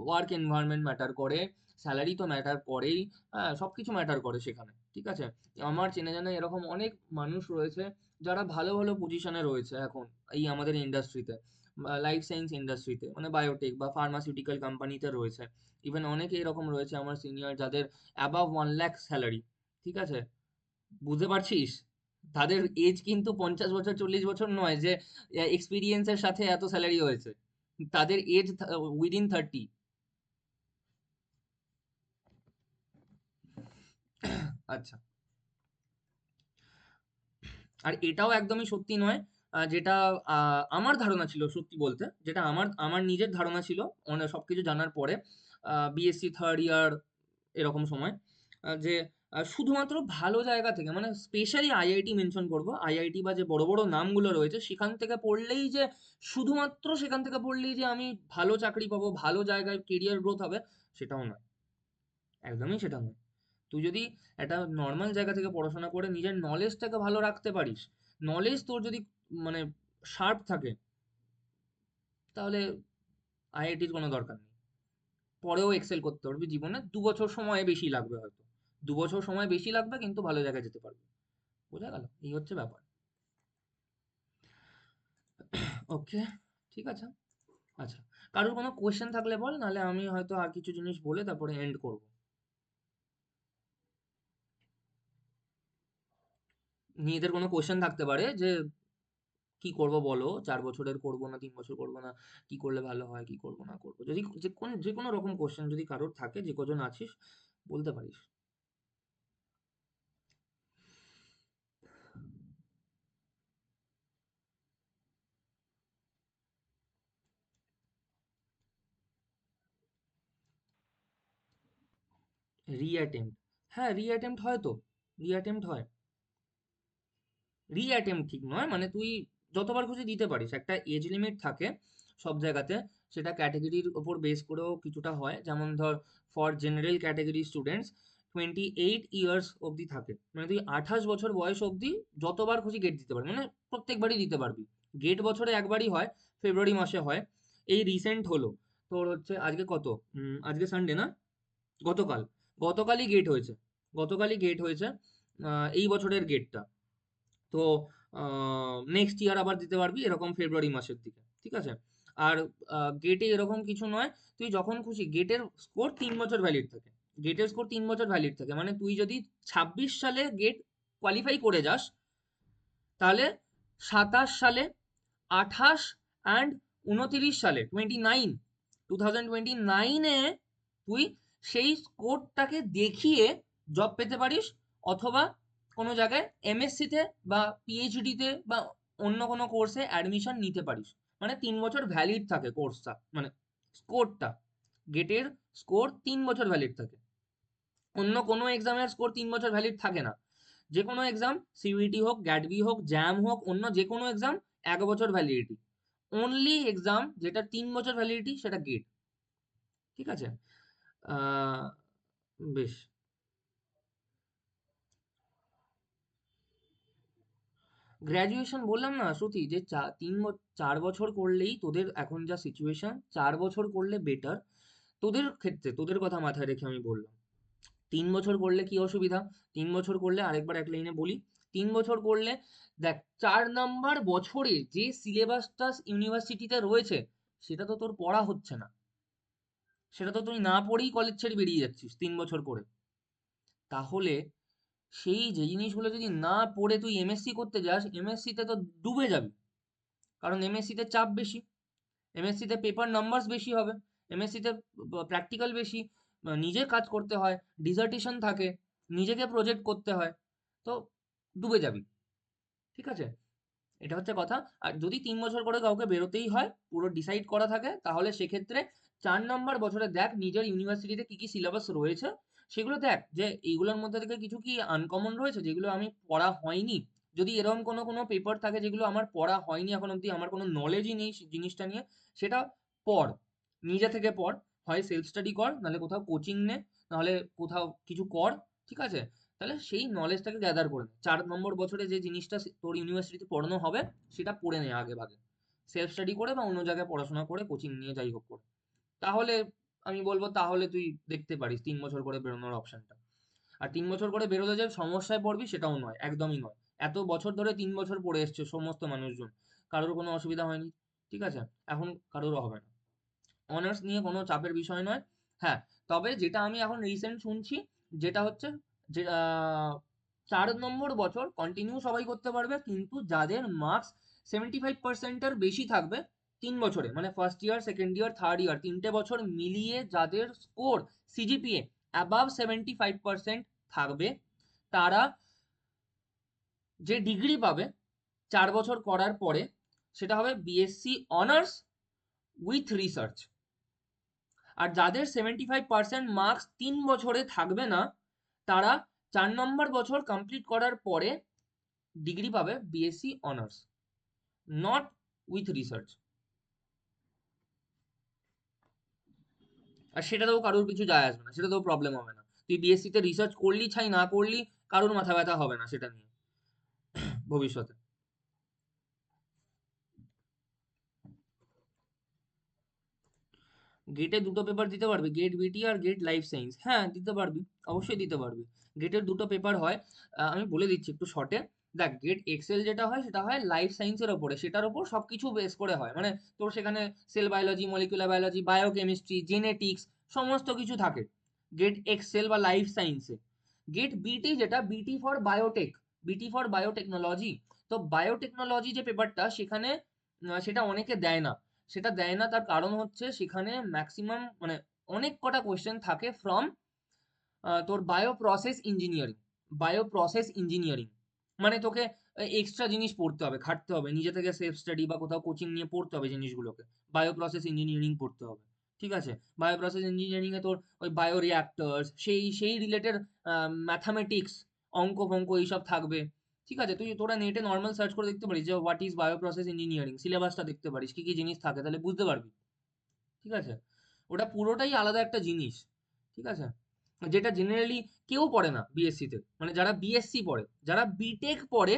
ওয়ার্ক এনভায়রনমেন্ট ম্যাটার করে, স্যালারি তো ম্যাটার করেই, হ্যাঁ সব কিছু ম্যাটার করে সেখানে, ঠিক আছে। আমার চেনা জানা এরকম অনেক মানুষ রয়েছে যারা ভালো ভালো পজিশনে রয়েছে এখন এই আমাদের ইন্ডাস্ট্রিতে, লাইফ সায়েন্স ইন্ডাস্ট্রিতে, মানে বায়োটেক বা ফার্মাসিউটিক্যাল কোম্পানিতে রয়েছে। ইভেন অনেকে এরকম রয়েছে আমার সিনিয়র যাদের অ্যাবাভ 1 লাখ স্যালারি, ঠিক আছে। বুঝতে পারছিস, তাদের এজ কিন্তু 50 বছর 40 বছর নয় যে এক্সপিরিয়েন্সের সাথে এত স্যালারি হয়েছে, তাদের এজ উইদিন 30। আচ্ছা, আর এটাও একদমই সত্যি নয় যেটা আমার ধারণা ছিল সত্যি বলতে, যেটা আমার আমার নিজের ধারণা ছিল সবকিছু জানার পরে, বিএসসি থার্ড ইয়ার এরকম সময়, যে শুধুমাত্র ভালো জায়গা থেকে, মানে স্পেশালি আইআইটি মেনশন করবো, আইআইটি বা যে বড় বড় নামগুলো রয়েছে সেখান থেকে পড়লেই যে, শুধুমাত্র সেখান থেকে পড়লেই যে আমি ভালো চাকরি পাবো, ভালো জায়গায় কেরিয়ার গ্রোথ হবে, সেটাও নয়, একদমই সেটা নয়। তুই যদি একটা নর্মাল জায়গা থেকে পড়াশোনা করে নিজের নলেজটাকে ভালো রাখতে পারিস, নলেজ তোর যদি মানে শার্প থাকে, তাহলে আইআইটির কোনো দরকার নেই। পরেও এক্সেল করতে পারবি জীবনে, 2 বছর সময় বেশি লাগবে হয়তো, 2 বছর সময় বেশি লাগবে, কিন্তু ভালো জায়গায় যেতে পারবি। বোঝা গেল? এই হচ্ছে ব্যাপার। ওকে, ঠিক আছে। আচ্ছা, কারোর কোনো কোয়েশ্চেন থাকলে বল, নাহলে আমি হয়তো আর কিছু জিনিস বলে তারপরে এন্ড করব। নিজেদের কোনো কোয়েশ্চেন থাকতে পারে যে কি করব বলো, 4 বছরের করবো না 3 বছর করবো না, কি করলে ভালো হয়, কি করবো না করবো, যদি যে কোনো রকম কোশ্চেন যদি কারোর থাকে, যে কজন আছিস বলতে পারিস। রিঅ্যাটেম্প্ট, হ্যাঁ রিঅ্যাটেম্প্ট হয় তো, রিঅ্যাটেম্প্ট হয়। রিঅ্যাটেম্প্ট ঠিক নয়, মানে তুই যতবার খুশি দিতে পারিস, একটা এজ লিমিট থাকে সব জায়গাতে, সেটা ক্যাটাগরির ওপর বেস করেও কিছুটা হয়, যেমন ধর for general category students 28 years অবধি থাকে, মানে তুই 28 বছর বয়স অবধি যতবার খুশি গেট দিতে পারবি, মানে প্রত্যেকবারই দিতে পারবি। গেট বছরে একবারই হয়, ফেব্রুয়ারি মাসে হয়। এই রিসেন্ট হলো তোর হচ্ছে, আজকে কত, আজকে সানডে না, গতকাল, গতকালই গেট হয়েছে, গতকালই গেট হয়েছে এই বছরের গেটটা। তো নেক্সট ইয়ার আবার দিতে পারবি এরকম ফেব্রুয়ারি মাসের দিকে, ঠিক আছে। আর গেটে এরকম কিছু নয়, তুই যখন খুশি, গেটের স্কোর 3 বছর ভ্যালিড থাকে, গেটের স্কোর 3 বছর ভ্যালিড থাকে, মানে তুই যদি 26 সালে গেট কোয়ালিফাই করে যাস, তাহলে 27 সালে, 28 and 29 সালে, 2029-এ তুই সেই স্কোরটাকে দেখিয়ে জব পেতে পারিস, অথবা কোনো জায়গায় এমএসসি তে বা পিএইচডি তে বা অন্য কোনো কোর্সে অ্যাডমিশন নিতে পারিস। মানে 3 বছর ভ্যালিড থাকে কোর্সটা, মানে স্কোরটা, গেটের স্কোর 3 বছর ভ্যালিড থাকে। অন্য কোনো এক্সামের স্কোর 3 বছর ভ্যালিড থাকে না। যে কোনো এক্সাম, সিইউইটি হোক, গ্যাটবি হোক, জ্যাম হোক, অন্য যে কোনো এক্সাম 1 বছর ভ্যালিডিটি। অনলি এক্সাম যেটা 3 বছর ভ্যালিডিটি, সেটা গেট, ঠিক আছে। আহ, বেশ। গ্র্যাজুয়েশন বললাম না শ্রুতি, যে 4 বছর করলেই তোদের এখন যা সিচুয়েশন, 4 বছর করলে বেটার তোদের ক্ষেত্রে, তোদের কথা মাথায় রেখে আমি বললাম। 3 বছর করলে কি অসুবিধা, 3 বছর করলে আরেকবার এক লাইনে বলি, 3 বছর করলে দেখ, 4 নাম্বার বছরে যে সিলেবাসটা ইউনিভার্সিটিতে রয়েছে, সেটা তো তোর পড়া হচ্ছে না, সেটা তো তুই না পড়েই কলেজ ছেড়ে বেরিয়ে যাচ্ছিস 3 বছর করে। তাহলে সেই যে জিনিসগুলো যদি না পড়ে তুই এমএসসি করতে যাস, এমএসসি তে তো ডুবে যাবি, কারণ এমএসসি তে চাপ বেশি, এমএসসি তে পেপার নাম্বারস বেশি হবে, এমএসসি তে প্র্যাকটিক্যাল বেশি, নিজে কাজ করতে হয়, ডিসার্টেশন থাকে, নিজেকে প্রজেক্ট করতে হয়, তো ডুবে যাবি, ঠিক আছে। এটা হচ্ছে কথা। আর যদি 3 বছর করে কাউকে বেরোতেই হয়, পুরো ডিসাইড করা থাকে, তাহলে সেক্ষেত্রে 4 নম্বর বছরে দেখ নিজের ইউনিভার্সিটিতে কি কি সিলেবাস রয়েছে, সেগুলো দেখ যে এইগুলোর মধ্যে থেকে কিছু কি আনকমন রয়েছে যেগুলো আমি পড়া হয়নি। যদি এরকম কোনো কোনো পেপার থাকে যেগুলো আমার পড়া হয়নি এখন অবধি, আমার কোনো নলেজই নেই জিনিসটা নিয়ে, সেটা পড়, নিজে থেকে পড়, হয় সেলফ স্টাডি কর, নাহলে কোথাও কোচিং নে, নাহলে কোথাও কিছু কর, ঠিক আছে। তাহলে সেই নলেজটাকে গ্যাদার করে নে। 4 নম্বর বছরে যে জিনিসটা তোর ইউনিভার্সিটিতে পড়ানো হবে, সেটা পড়ে নে আগে ভাগে, সেলফ স্টাডি করে বা অন্য জায়গায় পড়াশোনা করে, কোচিং নিয়ে যাই হোক করে। তাহলে আমি বলবো, তাহলে তুই দেখতে পারিস 3 বছর করে বেরোনোর অপশনটা। আর 3 বছর করে বেরোলে যে সমস্যায় পড়বি সেটাও নয়, একদমই নয়। এত বছর ধরে 3 বছর পড়ে এসছে সমস্ত মানুষজন, কারোর কোনো অসুবিধা হয়নি, ঠিক আছে। এখন কারোরও হবে না, অনার্স নিয়ে কোনো চাপের বিষয় নয়। হ্যাঁ, তবে যেটা আমি এখন রিসেন্ট শুনছি, যেটা হচ্ছে যে 4 নম্বর বছর কন্টিনিউ সবাই করতে পারবে, কিন্তু যাদের মার্কস 75%-এর বেশি থাকবে 3 বছরে, মানে first year, second year, third year, 3টে বছর মিলিয়ে যাদের স্কোর সিজিপিএ অ্যাবাভ 75% থাকবে, তারা যে ডিগ্রি পাবে 4 বছর করার পরে সেটা হবে বিএসসি অনার্স উইথ রিসার্চ। আর যাদের 75% মার্কস 3 বছরে থাকবে না, তারা 4 নম্বর বছর কমপ্লিট করার পরে ডিগ্রি পাবে BSc honours, not with research. আর সেটাতেও কারোর কিছু যায় আসবে না, সেটাতেও প্রবলেম হবে না। তুই বিএসসি তে রিসার্চ করলি ছাই না করলি, কারোর মাথা ব্যথা হবে না সেটা নিয়ে ভবিষ্যতে। গেটে দুটো পেপার দিতে পারবি, গেট বিটি আর গেট লাইফ সায়েন্স। হ্যাঁ দিতে পারবি, অবশ্যই দিতে পারবি। গেটের দুটো পেপার হয়, আমি বলে দিচ্ছি একটু শর্টে। দেখ, গেট এক্সেল যেটা হয় সেটা হয় লাইফ সায়েন্সের ওপরে, সেটার ওপর সবকিছু বেস করে হয়। মানে তোর সেখানে sell biology, molecular biology, biochemistry, genetics সমস্ত কিছু থাকে গেট এক্সেল বা লাইফ সায়েন্সে। গেট বিটি যেটা, বিটি ফর বায়োটেক, বিটি ফর বায়োটেকনোলজি। তো বায়োটেকনোলজি যে পেপারটা সেখানে সেটা অনেকে দেয় না। সেটা দেয় না তার কারণ হচ্ছে সেখানে ম্যাক্সিমাম মানে অনেক কটা কোয়েশ্চেন থাকে ফ্রম তোর bio process engineering. Bio process engineering মানে তোকে এক্সট্রা জিনিস পড়তে হবে, খাটতে হবে, নিজে থেকে সেলফ স্টাডি বা কোথাও কোচিং নিয়ে পড়তে হবে জিনিসগুলোকে। বায়ো প্রসেস ইঞ্জিনিয়ারিং পড়তে হবে, ঠিক আছে? বায়ো প্রসেস ইঞ্জিনিয়ারিং এ তোর ওই বায়ো রিয়াক্টরস, সেই সেই রিলেটেড ম্যাথামেটিক্স, অঙ্ক ফঙ্ক এইসব থাকবে, ঠিক আছে? তোরা নেটে নর্মাল সার্চ করে দেখতে পারিস যে what is bio process engineering, সিলেবাসটা দেখতে পারিস কি কি জিনিস থাকে, তাহলে বুঝতে পারবি, ঠিক আছে? ওটা পুরোটাই আলাদা একটা জিনিস, ঠিক আছে? যেটা জেনারেলি কেউ পড়ে না বিএসসি তে, মানে যারা বিএসসি পড়ে, যারা বিটেক পড়ে।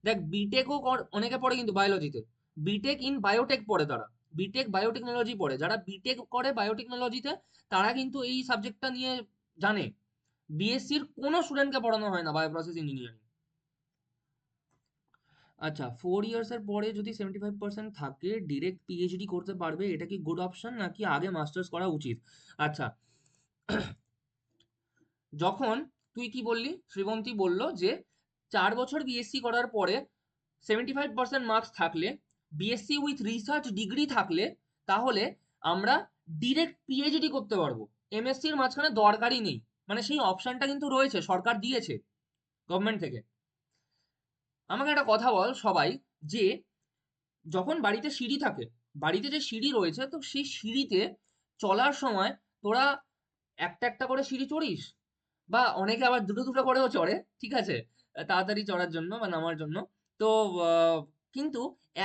দেখ বিটেকও অনেকে পড়ে কিন্তু বায়োলজিতে, বিটেক ইন বায়োটেক পড়ে তারা, বিটেক বায়োটেকনোলজি পড়ে। যারা বিটেক করে বায়োটেকনোলজিতে তারা কিন্তু এই সাবজেক্টটা নিয়ে জানে। বিএসসির কোনো স্টুডেন্টকে পড়ানো হয় না বায়ো প্রসেস ইঞ্জিনিয়ারিং। আচ্ছা, 4 ইয়ার্স এর পরে যদি 75% থাকে ডিরেক্ট পিএইচডি করতে পারবে, এটা কি গুড অপশন নাকি আগে মাস্টার্স করা উচিত? আচ্ছা, যখন তুই কি বললি, শ্রীবন্তী বলল যে 4 বছর বিএসসি করার পরে 75% মার্কস থাকলে, বিএসসি উইথ রিসার্চ ডিগ্রি থাকলে, তাহলে আমরা ডিরেক্ট পিএইচডি করতে পারবো, এমএসসির মাঝখানে দরকারই নেই। মানে সেই অপশনটা কিন্তু রয়েছে, সরকার দিয়েছে গভর্নমেন্ট থেকে। আমাকে একটা কথা বল সবাই, যে যখন বাড়িতে সিঁড়ি থাকে, বাড়িতে যে সিঁড়ি রয়েছে, তো সেই সিঁড়িতে চলার সময় তোরা একটা একটা করে সিঁড়ি চড়িস, বা অনেকে আবার দুটো দুটো করেও চড়ে, ঠিক আছে, তাড়াতাড়ি চড়ার জন্য বা নামার জন্য। তো কিন্তু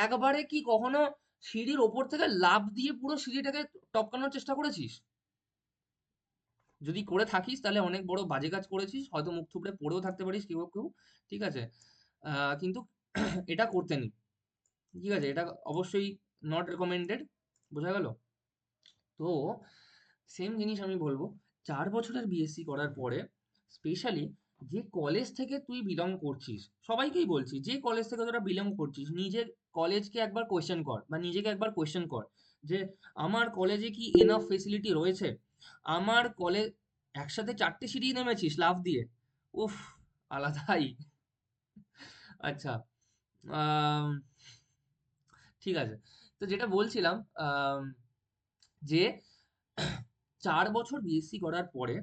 একবারে কি কখনো সিঁড়ির ওপর থেকে লাফ দিয়ে পুরো সিঁড়িটাকে টপকানোর চেষ্টা করেছিস? যদি করে থাকিস তাহলে অনেক বড় বাজে কাজ করেছিস, হয়তো মুখ থুবড়ে পড়েও থাকতে পারিস কেউ কেউ, ঠিক আছে? কিন্তু এটা করতে নেই, ঠিক আছে? এটা অবশ্যই নট রেকমেন্ডেড, বোঝা গেল? তো সেম জিনিস আমি বলবো, 4 বছরের বিএসসি করার পরে স্পেশালি যে কলেজ থেকে তুই বিলং করছিস, সবাইকেই বলছি, যে কলেজ থেকে তোরা বিলং করছিস, নিজের কলেজকে একবার কোয়েশ্চেন কর বা নিজেকে একবার কোয়েশ্চেন কর যে আমার কলেজে কি এনাফ ফেসিলিটি রয়েছে। আমার কলেজ, একসাথে 4টে সিঁড়ি নেমেছিস লাফ দিয়ে, উফ, আলাদাই। আচ্ছা, আম, ঠিক আছে। তো যেটা বলছিলাম, যে 4 বছর বিএসসি করার পরে,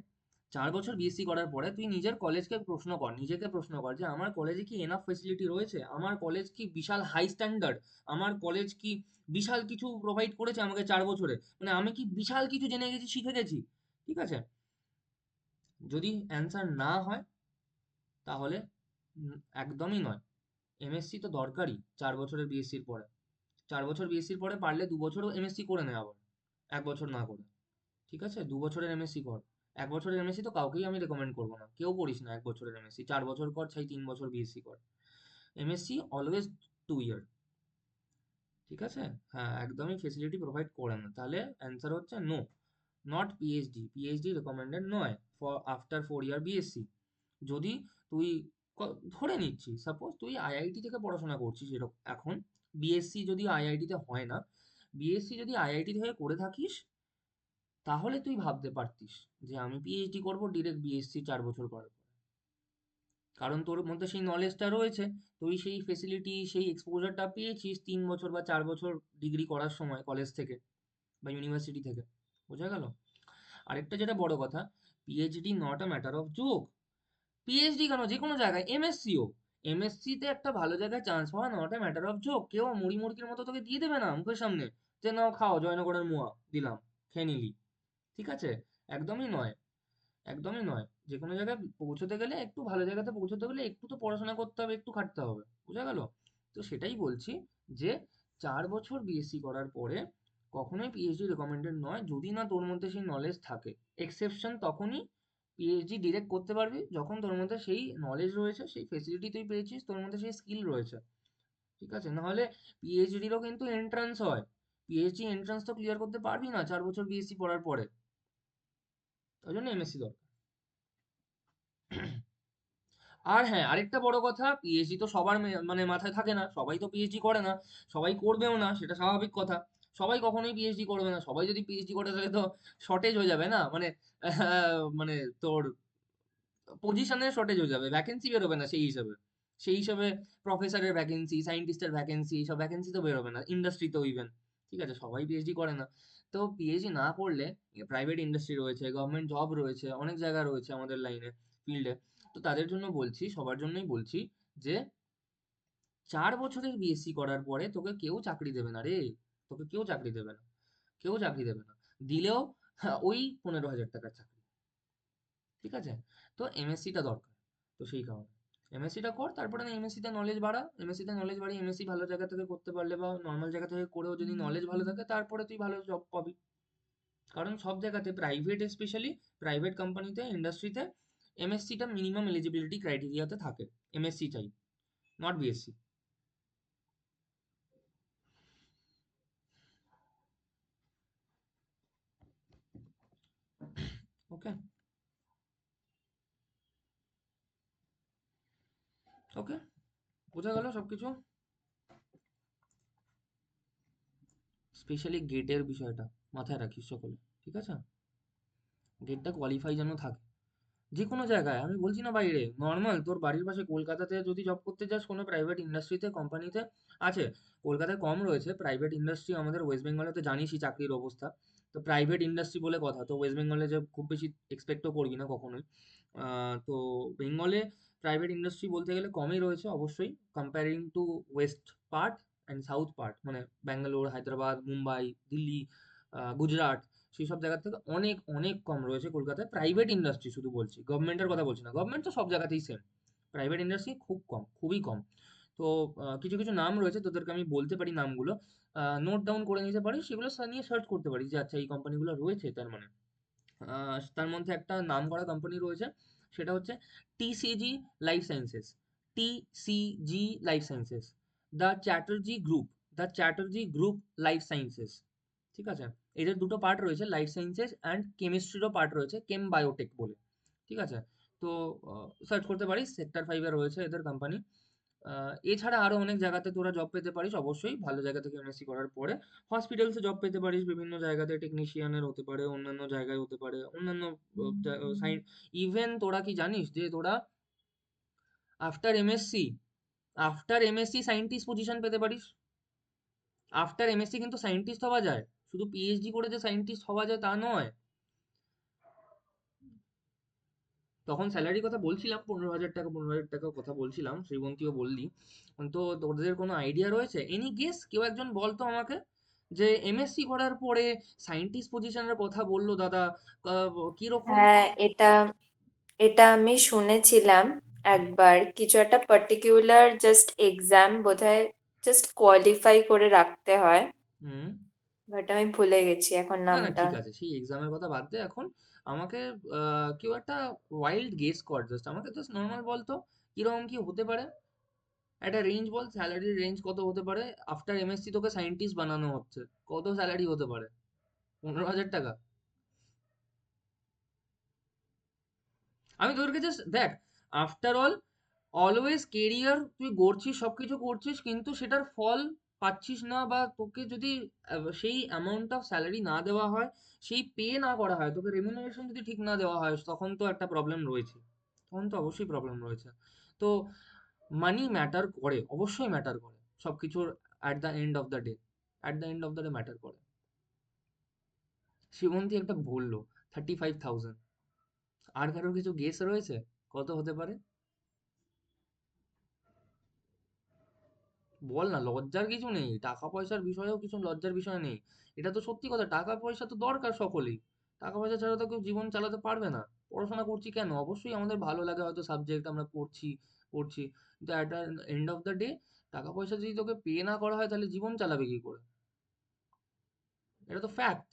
4 বছর বিএসসি করার পরে তুই নিজের কলেজকে প্রশ্ন কর, নিজেকে প্রশ্ন কর যে আমার কলেজে কি এনাফ ফেসিলিটি রয়েছে, আমার কলেজ কি বিশাল হাই স্ট্যান্ডার্ড, আমার কলেজ কি বিশাল কিছু প্রোভাইড করেছে আমাকে 4 বছরে, মানে আমি কি বিশাল কিছু জেনে গেছি, শিখে গেছি, ঠিক আছে? যদি অ্যান্সার না হয় তাহলে একদমই নয়। এমএসসি তো দরকারই 4 বছরের বিএসসির পরে। 4 বছর বিএসসির পরে পারলে 2 বছরও এমএসসি করে নেয় আবার, 1 বছর না করে, ঠিক আছে? 2 বছরের এমএসসি কর। 1 বছরের এমএসসি তো কাউকেই আমি রেকমেন্ড করবো না, কেউ করিস না 1 বছরের এমএসসি। 4 বছর কর, চাই 3 বছর বিএসসি কর। এমএসসি অলওয়েজ 2 ইয়ার, ঠিক আছে? হ্যাঁ, একদমই ফেসিলিটি প্রোভাইড করে না, তাহলে অ্যান্সার হচ্ছে no, not PhD. PhD recommended নয় ফর আফটার 4 ইয়ার বিএসসি। যদি তুই ধরে নিচ্ছি সাপোজ তুই আইআইটি থেকে পড়াশোনা করছিস এরকম এখন, বিএসসি যদি আইআইটিতে হয় না, বিএসসি যদি আইআইটি থেকে করে থাকিস, তাহলে তুই ভাবতে পারতিস যে আমি পিএইচডি করবো ডিরেক্ট বিএসসি 4 বছর করার পর। কারণ তোর মধ্যে সেই নলেজটা রয়েছে, তুই সেই ফেসিলিটি সেই এক্সপোজারটা পেয়েছিস 3 বছর বা 4 বছর ডিগ্রি করার সময় কলেজ থেকে বা ইউনিভার্সিটি থেকে, বোঝা গেল? আরেকটা যেটা বড় কথা, PhD not a matter of joke. PhD কেন, যে কোনো জায়গায়, এমএসসিও, এমএসসি তে একটা ভালো জায়গায় চান্স পাওয়া not a matter of joke. কেউ মুড়ি মুড়কির মতো তোকে দিয়ে দেবে না মুখের সামনে যে নাও খাও জয়নগরের মোয়া দিলাম খেয়ে নিলি। ঠিক আছে? একদমই নয়, একদমই নয়। যে কোনো জায়গায় পৌঁছতে গেলে একটু ভালো জায়গাতে পৌঁছতে গেলে একটু তো পড়াশোনা করতে হবে, একটু খাটতে হবে। বোঝা গেল? তো সেটাই বলছি যে 4 বছর বিএসসি করার পরে কখনোই পিএইচডি রেকমেন্ডেড নয় যদি না তোর মধ্যে সেই নলেজ থাকে। এক্সেপশন তখনই পিএইচডি ডিরেক্ট করতে পারবি যখন তোর মধ্যে সেই নলেজ রয়েছে, সেই ফেসিলিটি তুই পেয়েছিস, তোর মধ্যে সেই স্কিল রয়েছে। ঠিক আছে? নাহলে পিএইচডিরও কিন্তু এন্ট্রান্স হয়। পিএইচডি এন্ট্রান্স তো ক্লিয়ার করতে পারবি না 4 বছর বিএসসি পড়ার পরে। ওই জন্য এমএসসি দরকার। আর হ্যাঁ, আরেকটা বড় কথা, পিএইচডি তো সবার মানে মাথায় থাকে না, সবাই তো পিএইচডি করে না, সবাই করবেও না, সেটা স্বাভাবিক কথা। সবাই কখনোই পিএইচডি করবে না। সবাই যদি পিএইচডি করে তাহলে তো শর্টেজ হয়ে যাবে না, মানে মানে তোর পজিশনের শর্টেজ হয়ে যাবে, ভ্যাকেন্সি বেরোবে না সেই হিসাবে। সেই হিসাবে প্রফেসরের ভ্যাকেন্সি, সায়েন্টিস্টের ভ্যাকেন্সি, সব ভ্যাকেন্সি তো বেরোবে না ইন্ডাস্ট্রিতেও ইভেন। ঠিক আছে? সবাই পিএইচডি করে না। তো পিএইচডি না করলে প্রাইভেট ইন্ডাস্ট্রি রয়েছে, গভর্নমেন্ট জব রয়েছে, অনেক জায়গা রয়েছে আমাদের লাইনে, ফিল্ডে। তো তাদের জন্য বলছি, সবার জন্যই বলছি যে 4 বছরের বিএসসি করার পরে তোকে কেউ চাকরি দেবে না রে। তোকে কেউ চাকরি দেবে না, কেউ চাকরি দেবে না। দিলেও ওই 15,000 টাকার চাকরি। ঠিক আছে? তো এমএসসিটা দরকার। তো সেই কারণে এমএসসিটা কর, তারপরে না এমএসসিতে নলেজ বাড়া, এমএসসিতে নলেজ বাড়িয়ে এমএসসি ভালো জায়গা থেকে করতে পারলে বা নর্মাল জায়গা থেকে করেও যদি নলেজ ভালো থাকে তারপরে তুই ভালো জব পাবি। কারণ সব জায়গাতে প্রাইভেট, স্পেশালি প্রাইভেট কোম্পানিতে, ইন্ডাস্ট্রিতে এমএসসিটা মিনিমাম এলিজিবিলিটি ক্রাইটেরিয়াতে থাকে। এমএসসি চাই, নট বিএসসি। ওকে? ওকে, বোঝা গেল সবকিছু? স্পেশালি গেটের বিষয়টা মাথায় রাখিস সকলে। ঠিক আছে? গেটটা কোয়ালিফাই যেন থাকে যে কোনো জায়গায়, আমি বলছি না বাইরে, নর্মাল তোর বাড়ির পাশে কলকাতাতে যদি জব করতে যাস কোনো প্রাইভেট ইন্ডাস্ট্রিতে, কোম্পানিতে আছে। কলকাতায় কম রয়েছে প্রাইভেট ইন্ডাস্ট্রি, আমাদের ওয়েস্ট বেঙ্গলে তো জানিসই চাকরির অবস্থা। তো প্রাইভেট ইন্ডাস্ট্রি বলে কথা, তো ওয়েস্ট বেঙ্গলে যে খুব বেশি এক্সপেক্টও করবি না কখনোই। তো বেঙ্গলে প্রাইভেট ইন্ডাস্ট্রি বলতে গেলে কমই রয়েছে অবশ্যই, comparing two West part and south part, মানে ব্যাঙ্গালোর, হায়দ্রাবাদ, মুম্বাই, দিল্লি, গুজরাট, সেই সব জায়গা থেকে অনেক অনেক কম রয়েছে কলকাতায় প্রাইভেট ইন্ডাস্ট্রি। শুধু বলছি, গভর্নমেন্টের কথা বলছি না, গভর্নমেন্ট তো সব জায়গাতেই সেম। প্রাইভেট ইন্ডাস্ট্রি খুব কম, খুবই কম। তো কিছু কিছু নাম রয়েছে, তোদেরকে আমি বলতে পারি নামগুলো, নোট ডাউন করে নিতে পারিস, সেগুলো নিয়ে সার্চ করতে পারিস যে আচ্ছা এই কোম্পানিগুলো রয়েছে। তার মানে তার মধ্যে একটা নাম করা কোম্পানি রয়েছে, সেটা হচ্ছে TCG life sciences. TCG life sciences, the Chatterjee group, the Chatterjee group life sciences. ঠিক আছে? এদের দুটো পার্ট রয়েছে, লাইফ সায়েন্সেস অ্যান্ড কেমিস্ট্রিরও পার্ট রয়েছে, কেম বায়োটেক বলে। ঠিক আছে? তো সার্চ করতে পারিস, সেক্টর 5-এ রয়েছে এদের কোম্পানি। এছাড়া আরো অনেক জায়গাতে তোরা জব পেতে পারিস অবশ্যই, ভালো জায়গা থেকে এমএসসি করার পরে। হসপিটালসে জব পেতে পারিস বিভিন্ন জায়গাতে, টেকনিশিয়ানের হতে পারে, অন্যান্য জায়গায় হতে পারে, অন্যান্য সাইন। ইভেন তোরা কি জানিস যে তোরা after MSc, after MSc scientist position পেতে পারিস। আফটার এমএসসি কিন্তু সায়েন্টিস্ট হওয়া যায়, শুধু পিএইচডি করে যে সায়েন্টিস্ট হওয়া যায় তা নয়। তখন স্যালারির কথা বলছিলাম 15,000 টাকা, 15,000 টাকা কথা বলছিলাম, শ্রীমন্তীও বললি। তো তোদের কোনো আইডিয়া রয়েছে? এনি গেস, কেউ একজন বলতো আমাকে যে এমএসসি করার পরে সায়েন্টিস্ট পজিশনের কথা বললো দাদা, কিরকম হ্যাঁ, এটা এটা আমি শুনেছিলাম একবার, কিছু একটা পার্টিকুলার জাস্ট এক্সাম বোধহয় জাস্ট কোয়ালিফাই করে রাখতে হয়, হুম। বাট আমি ভুলে গেছি এখন না না, নামটা। ঠিক আছে, সেই এক্সামের কথা বাদ দে এখন। আমাকে কেউ একটা ওয়াইল্ড গেস কর, জাস্ট আমাকে জাস্ট নর্মাল বলতো কিরকম কি হতে পারে, একটা রেঞ্জ বল, স্যালারির রেঞ্জ কত হতে পারে। আফটার এমএসসি তোকে সায়েন্টিস্ট বানানো হচ্ছে, কত স্যালারি হতে পারে? 15,000 টাকা? আমি তোদেরকে জাস্ট দেখ, আফটার অল অলওয়েজ কেরিয়ার তুই গড়ছিস, সবকিছু করছিস, কিন্তু সেটার ফল পাচ্ছিস না, বা তোকে যদি সেই অ্যামাউন্ট অফ স্যালারি না দেওয়া হয়, সেই পে না করা হয়, তোকে রেমুনারেশন যদি ঠিক না দেওয়া হয়, তখন তো একটা প্রবলেম রয়েছে। তখন তো অবশ্যই প্রবলেম রয়েছে। তো মানি ম্যাটার করে, অবশ্যই ম্যাটার করে সবকিছুর। At the end of the day, at the end of the day matter করে। শিবন্তী একটা বললো 35,000। আর কারোর কিছু গেস রয়েছে কত হতে পারে? বল না, লজ্জার কিছু নেই, টাকা পয়সার বিষয়েও কিছু লজ্জার বিষয় নেই। এটা তো সত্যি কথা, টাকা পয়সা তো দরকার সকলেই। টাকা পয়সা ছাড়া তো কেউ জীবন চালাতে পারবে না। পড়াশোনা করছি কেন, অবশ্যই আমাদের ভালো লাগে হয়তো সাবজেক্ট, আমরা পড়ছি, কিন্তু at the end of the day টাকা পয়সা যদি তোকে পে না করা হয় তাহলে জীবন চালাবে কি করে? এটা তো ফ্যাক্ট।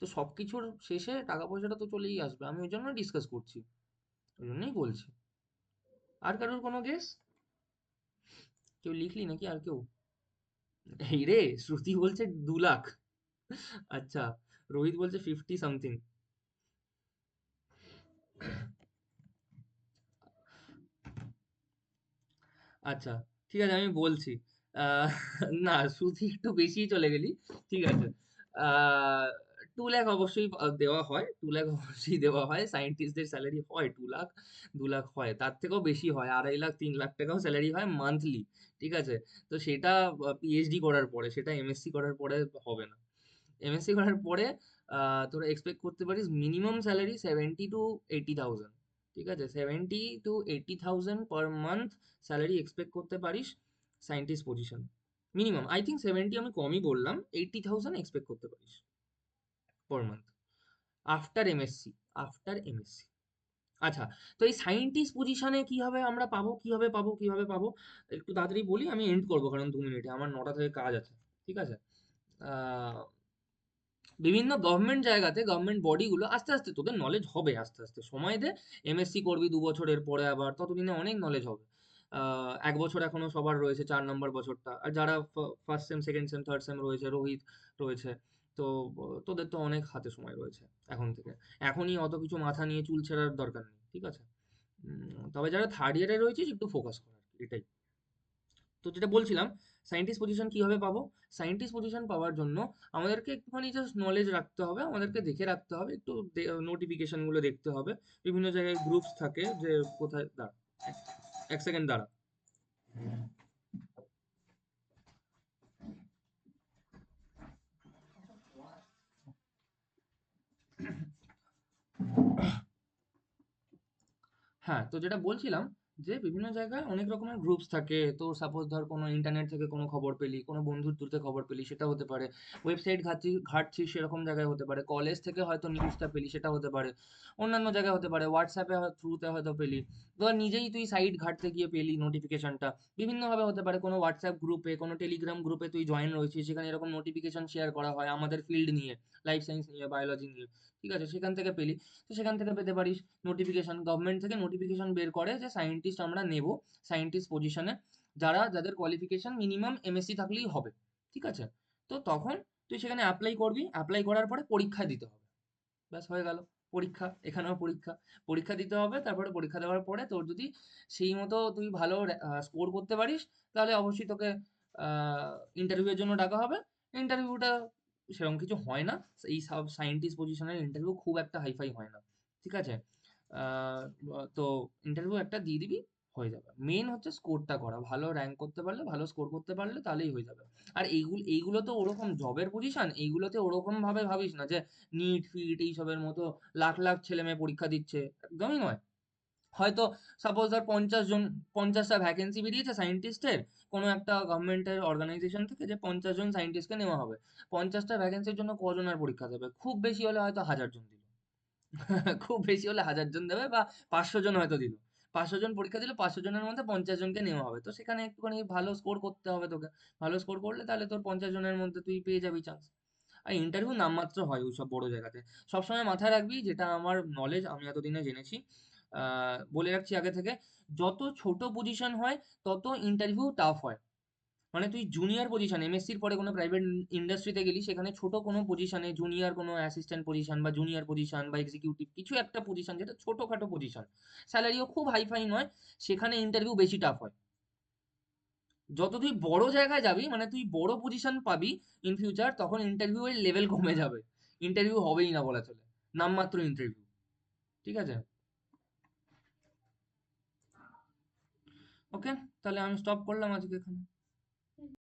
তো সবকিছুর শেষে টাকা পয়সাটা তো চলেই আসবে, আমি ওই জন্য ডিসকাস করছি, ওই জন্যই বলছি। আর কারোর কোনো গেস? কেউ লিখলি নাকি আর কেউ? এই রে, শ্রুতি বলছে 2 লাখ। আচ্ছা, রোহিত বলছে 50 সামথিং। আচ্ছা, ঠিক আছে, আমি বলছি। আহ, না, শ্রুতি একটু বেশিই চলে গেলি। ঠিক আছে। 2 লাখ অবশ্যই দেওয়া হয়, 2 লাখ অবশ্যই দেওয়া হয়, সায়েন্টিস্টদের স্যালারি হয় 2 লাখ। 2 লাখ হয়, তার থেকেও বেশি হয়, 2.5 লাখ 3 লাখ টাকাও স্যালারি হয় মান্থলি। ঠিক আছে। তো সেটা পিএইচডি করার পরে, সেটা এমএসসি করার পরে হবে না। এমএসসি করার পরে তোরা এক্সপেক্ট করতে পারিস মিনিমাম স্যালারি 70 to 80 থাউজেন্ড। ঠিক আছে, 70 to 80 thousand per month salary expect করতে পারিস scientist position. Minimum I think 70 আমি কমই বললাম, 80 থাউজেন্ড এক্সপেক্ট করতে পারিস per month after MSc. After MSc. আচ্ছা, তো এই সায়েন্টিস্ট পজিশনে কিভাবে আমরা পাবো, কিভাবে পাবো একটু তাড়াতাড়ি বলি, আমি এন্ড করবো কারণ 2 মিনিটে আমার 9টা থেকে কাজ আছে। ঠিক আছে। আহ বিভিন্ন গভর্নমেন্ট জায়গাতে, গভর্নমেন্ট বডিগুলো, আস্তে আস্তে তোদের নলেজ হবে, আস্তে আস্তে সময় দে। এমএসসি করবি 2 বছরের পরে, আবার ততদিনে অনেক নলেজ হবে। 1 বছর এখনো সবার রয়েছে, 4 নম্বর বছরটা, আর যারা first same, second same, third same রয়েছে, রোহিত রয়েছে, তো তোদের তো অনেক হাতে সময় রয়েছে এখন থেকে। এখনই অত কিছু মাথা নিয়ে চুল ছেঁড়ার দরকার নেই। ঠিক আছে। তবে যারা থার্ড ইয়ারে রয়েছে একটু ফোকাস কর আর কি, এটাই। তো যেটা বলছিলাম, সায়েন্টিস্ট পজিশন কিভাবে পাবো? সায়েন্টিস্ট পজিশন পাওয়ার জন্য আমাদেরকে একটুখানি জাস্ট নলেজ রাখতে হবে, আমাদেরকে দেখে রাখতে হবে, একটু নোটিফিকেশন গুলো দেখতে হবে। বিভিন্ন জায়গায় গ্রুপস থাকে, যে কোথায়, দাঁড়া, এক এক সেকেন্ড দাঁড়া। হ্যাঁ, তো যেটা বলছিলাম, যে বিভিন্ন জায়গায় অনেক রকমের গ্রুপস থাকে। তো সাপোজ ধর কোনো ইন্টারনেট থেকে কোনো খবর পেলি, কোনো বন্ধুর থ্রুতে খবর পেলি, সেটা হতে পারে। ওয়েবসাইট ঘাঁটছিস, সেরকম জায়গায় হতে পারে। কলেজ থেকে হয়তো নিউজটা পেলি, সেটা হতে পারে। অন্যান্য জায়গায় হতে পারে, হোয়াটসঅ্যাপে থ্রুতে হয়তো পেলি। ধর নিজেই তুই সাইট ঘাঁটতে গিয়ে পেলি নোটিফিকেশনটা। বিভিন্নভাবে হতে পারে, কোনো হোয়াটসঅ্যাপ গ্রুপে, কোনো টেলিগ্রাম গ্রুপে তুই জয়েন রয়েছিস, সেখানে এরকম নোটিফিকেশন শেয়ার করা হয় আমাদের ফিল্ড নিয়ে, লাইফ সায়েন্স নিয়ে, বায়োলজি নিয়ে। ঠিক আছে, সেখান থেকে পেলি। তো সেখান থেকে পেতে পারিস নোটিফিকেশন। গভর্নমেন্ট থেকে নোটিফিকেশন বের করে যে সায়েন্টিস্ট আমরা নেব, সায়েন্টিস্ট পজিশনে, যাদের কোয়ালিফিকেশন মিনিমাম এমএসসি থাকলেই হবে। ঠিক আছে। তো তখন তুই সেখানে অ্যাপ্লাই করবি, অ্যাপ্লাই করার পরে পরীক্ষা দিতে হবে। ব্যাস হয়ে গেল। পরীক্ষা, এখানেও পরীক্ষা। পরীক্ষা দিতে হবে, তারপরে পরীক্ষা দেওয়ার পরে তোর যদি সেই মতো তুই ভালো স্কোর করতে পারিস, তাহলে অবশ্যই তোকে ইন্টারভিউ এর জন্য ডাকা হবে। ইন্টারভিউটা সেরকম কিছু হয় না, এই সব সায়েন্টিস্ট পজিশনের ইন্টারভিউ খুব একটা হাইফাই হয় না। ঠিক আছে। আহ, তো ইন্টারভিউ একটা দিয়ে দিবি, হয়ে যাবে। মেন হচ্ছে স্কোরটা করা, ভালো র্যাঙ্ক করতে পারলে, ভালো স্কোর করতে পারলে তাহলেই হয়ে যাবে। আর এইগুলো তো ওরকম জবের পজিশন, এইগুলোতে ওরকম ভাবে ভাবিস না যে নিট ফিট এইসবের মতো লাখ লাখ ছেলে মেয়ে পরীক্ষা দিচ্ছে, একদমই নয়। হয়তো সাপোজ ধর 50 জন, 50টা ভ্যাকেন্সি বেরিয়েছে সায়েন্টিস্টের, কোনো একটা গভর্নমেন্টের অর্গানাইজেশন থেকে, যে 50 জন সায়েন্টিস্টকে নেওয়া হবে। 50টা ভ্যাকেন্সির জন্য কজন আর পরীক্ষা দেবে? খুব বেশি হলে হয়তো 1000 জন দিল। খুব বেশি হলে 1000 জন দেবে, বা 500 জন হয়তো দিল। 500 জন পরীক্ষা দিল, 500 জনের মধ্যে 50 জনকে নেওয়া হবে। তো সেখানে একটুখানি ভালো স্কোর করতে হবে তোকে। ভালো স্কোর করলে তাহলে তোর 50 জনের মধ্যে তুই পেয়ে যাবি চান্স। আর ইন্টারভিউ নামমাত্র হয় ওইসব বড় জায়গাতে। সবসময় মাথায় রাখবি, যেটা আমার নলেজ, আমি এতদিনে জেনেছি, বলে রাখছি আগে থেকে, যত ছোট পজিশন হয় তত ইন্টারভিউ টাফ হয়। মানে তুই জুনিয়র পজিশন, এমএসসির পরে কোনো প্রাইভেট ইন্ডাস্ট্রিতে গেলি, সেখানে ছোট কোনো পজিশনে, জুনিয়র কোনো অ্যাসিস্ট্যান্ট পজিশন বা জুনিয়র পজিশন বা এক্সিকিউটিভ কিছু একটা পজিশন, যেটা ছোটখাটো পজিশন, স্যালারিও খুব হাইফাই নয়, সেখানে ইন্টারভিউ বেশি টাফ হয়। যত তুই বড় জায়গায় যাবি, মানে তুই বড় পজিশন পাবি ইন ফিউচার, তখন ইন্টারভিউ এর লেভেল কমে যাবে। ইন্টারভিউ হবেই না বলা চলে, নামমাত্র ইন্টারভিউ। ঠিক আছে। ওকে, তাহলে আমি স্টপ করলাম আজকে এখানে।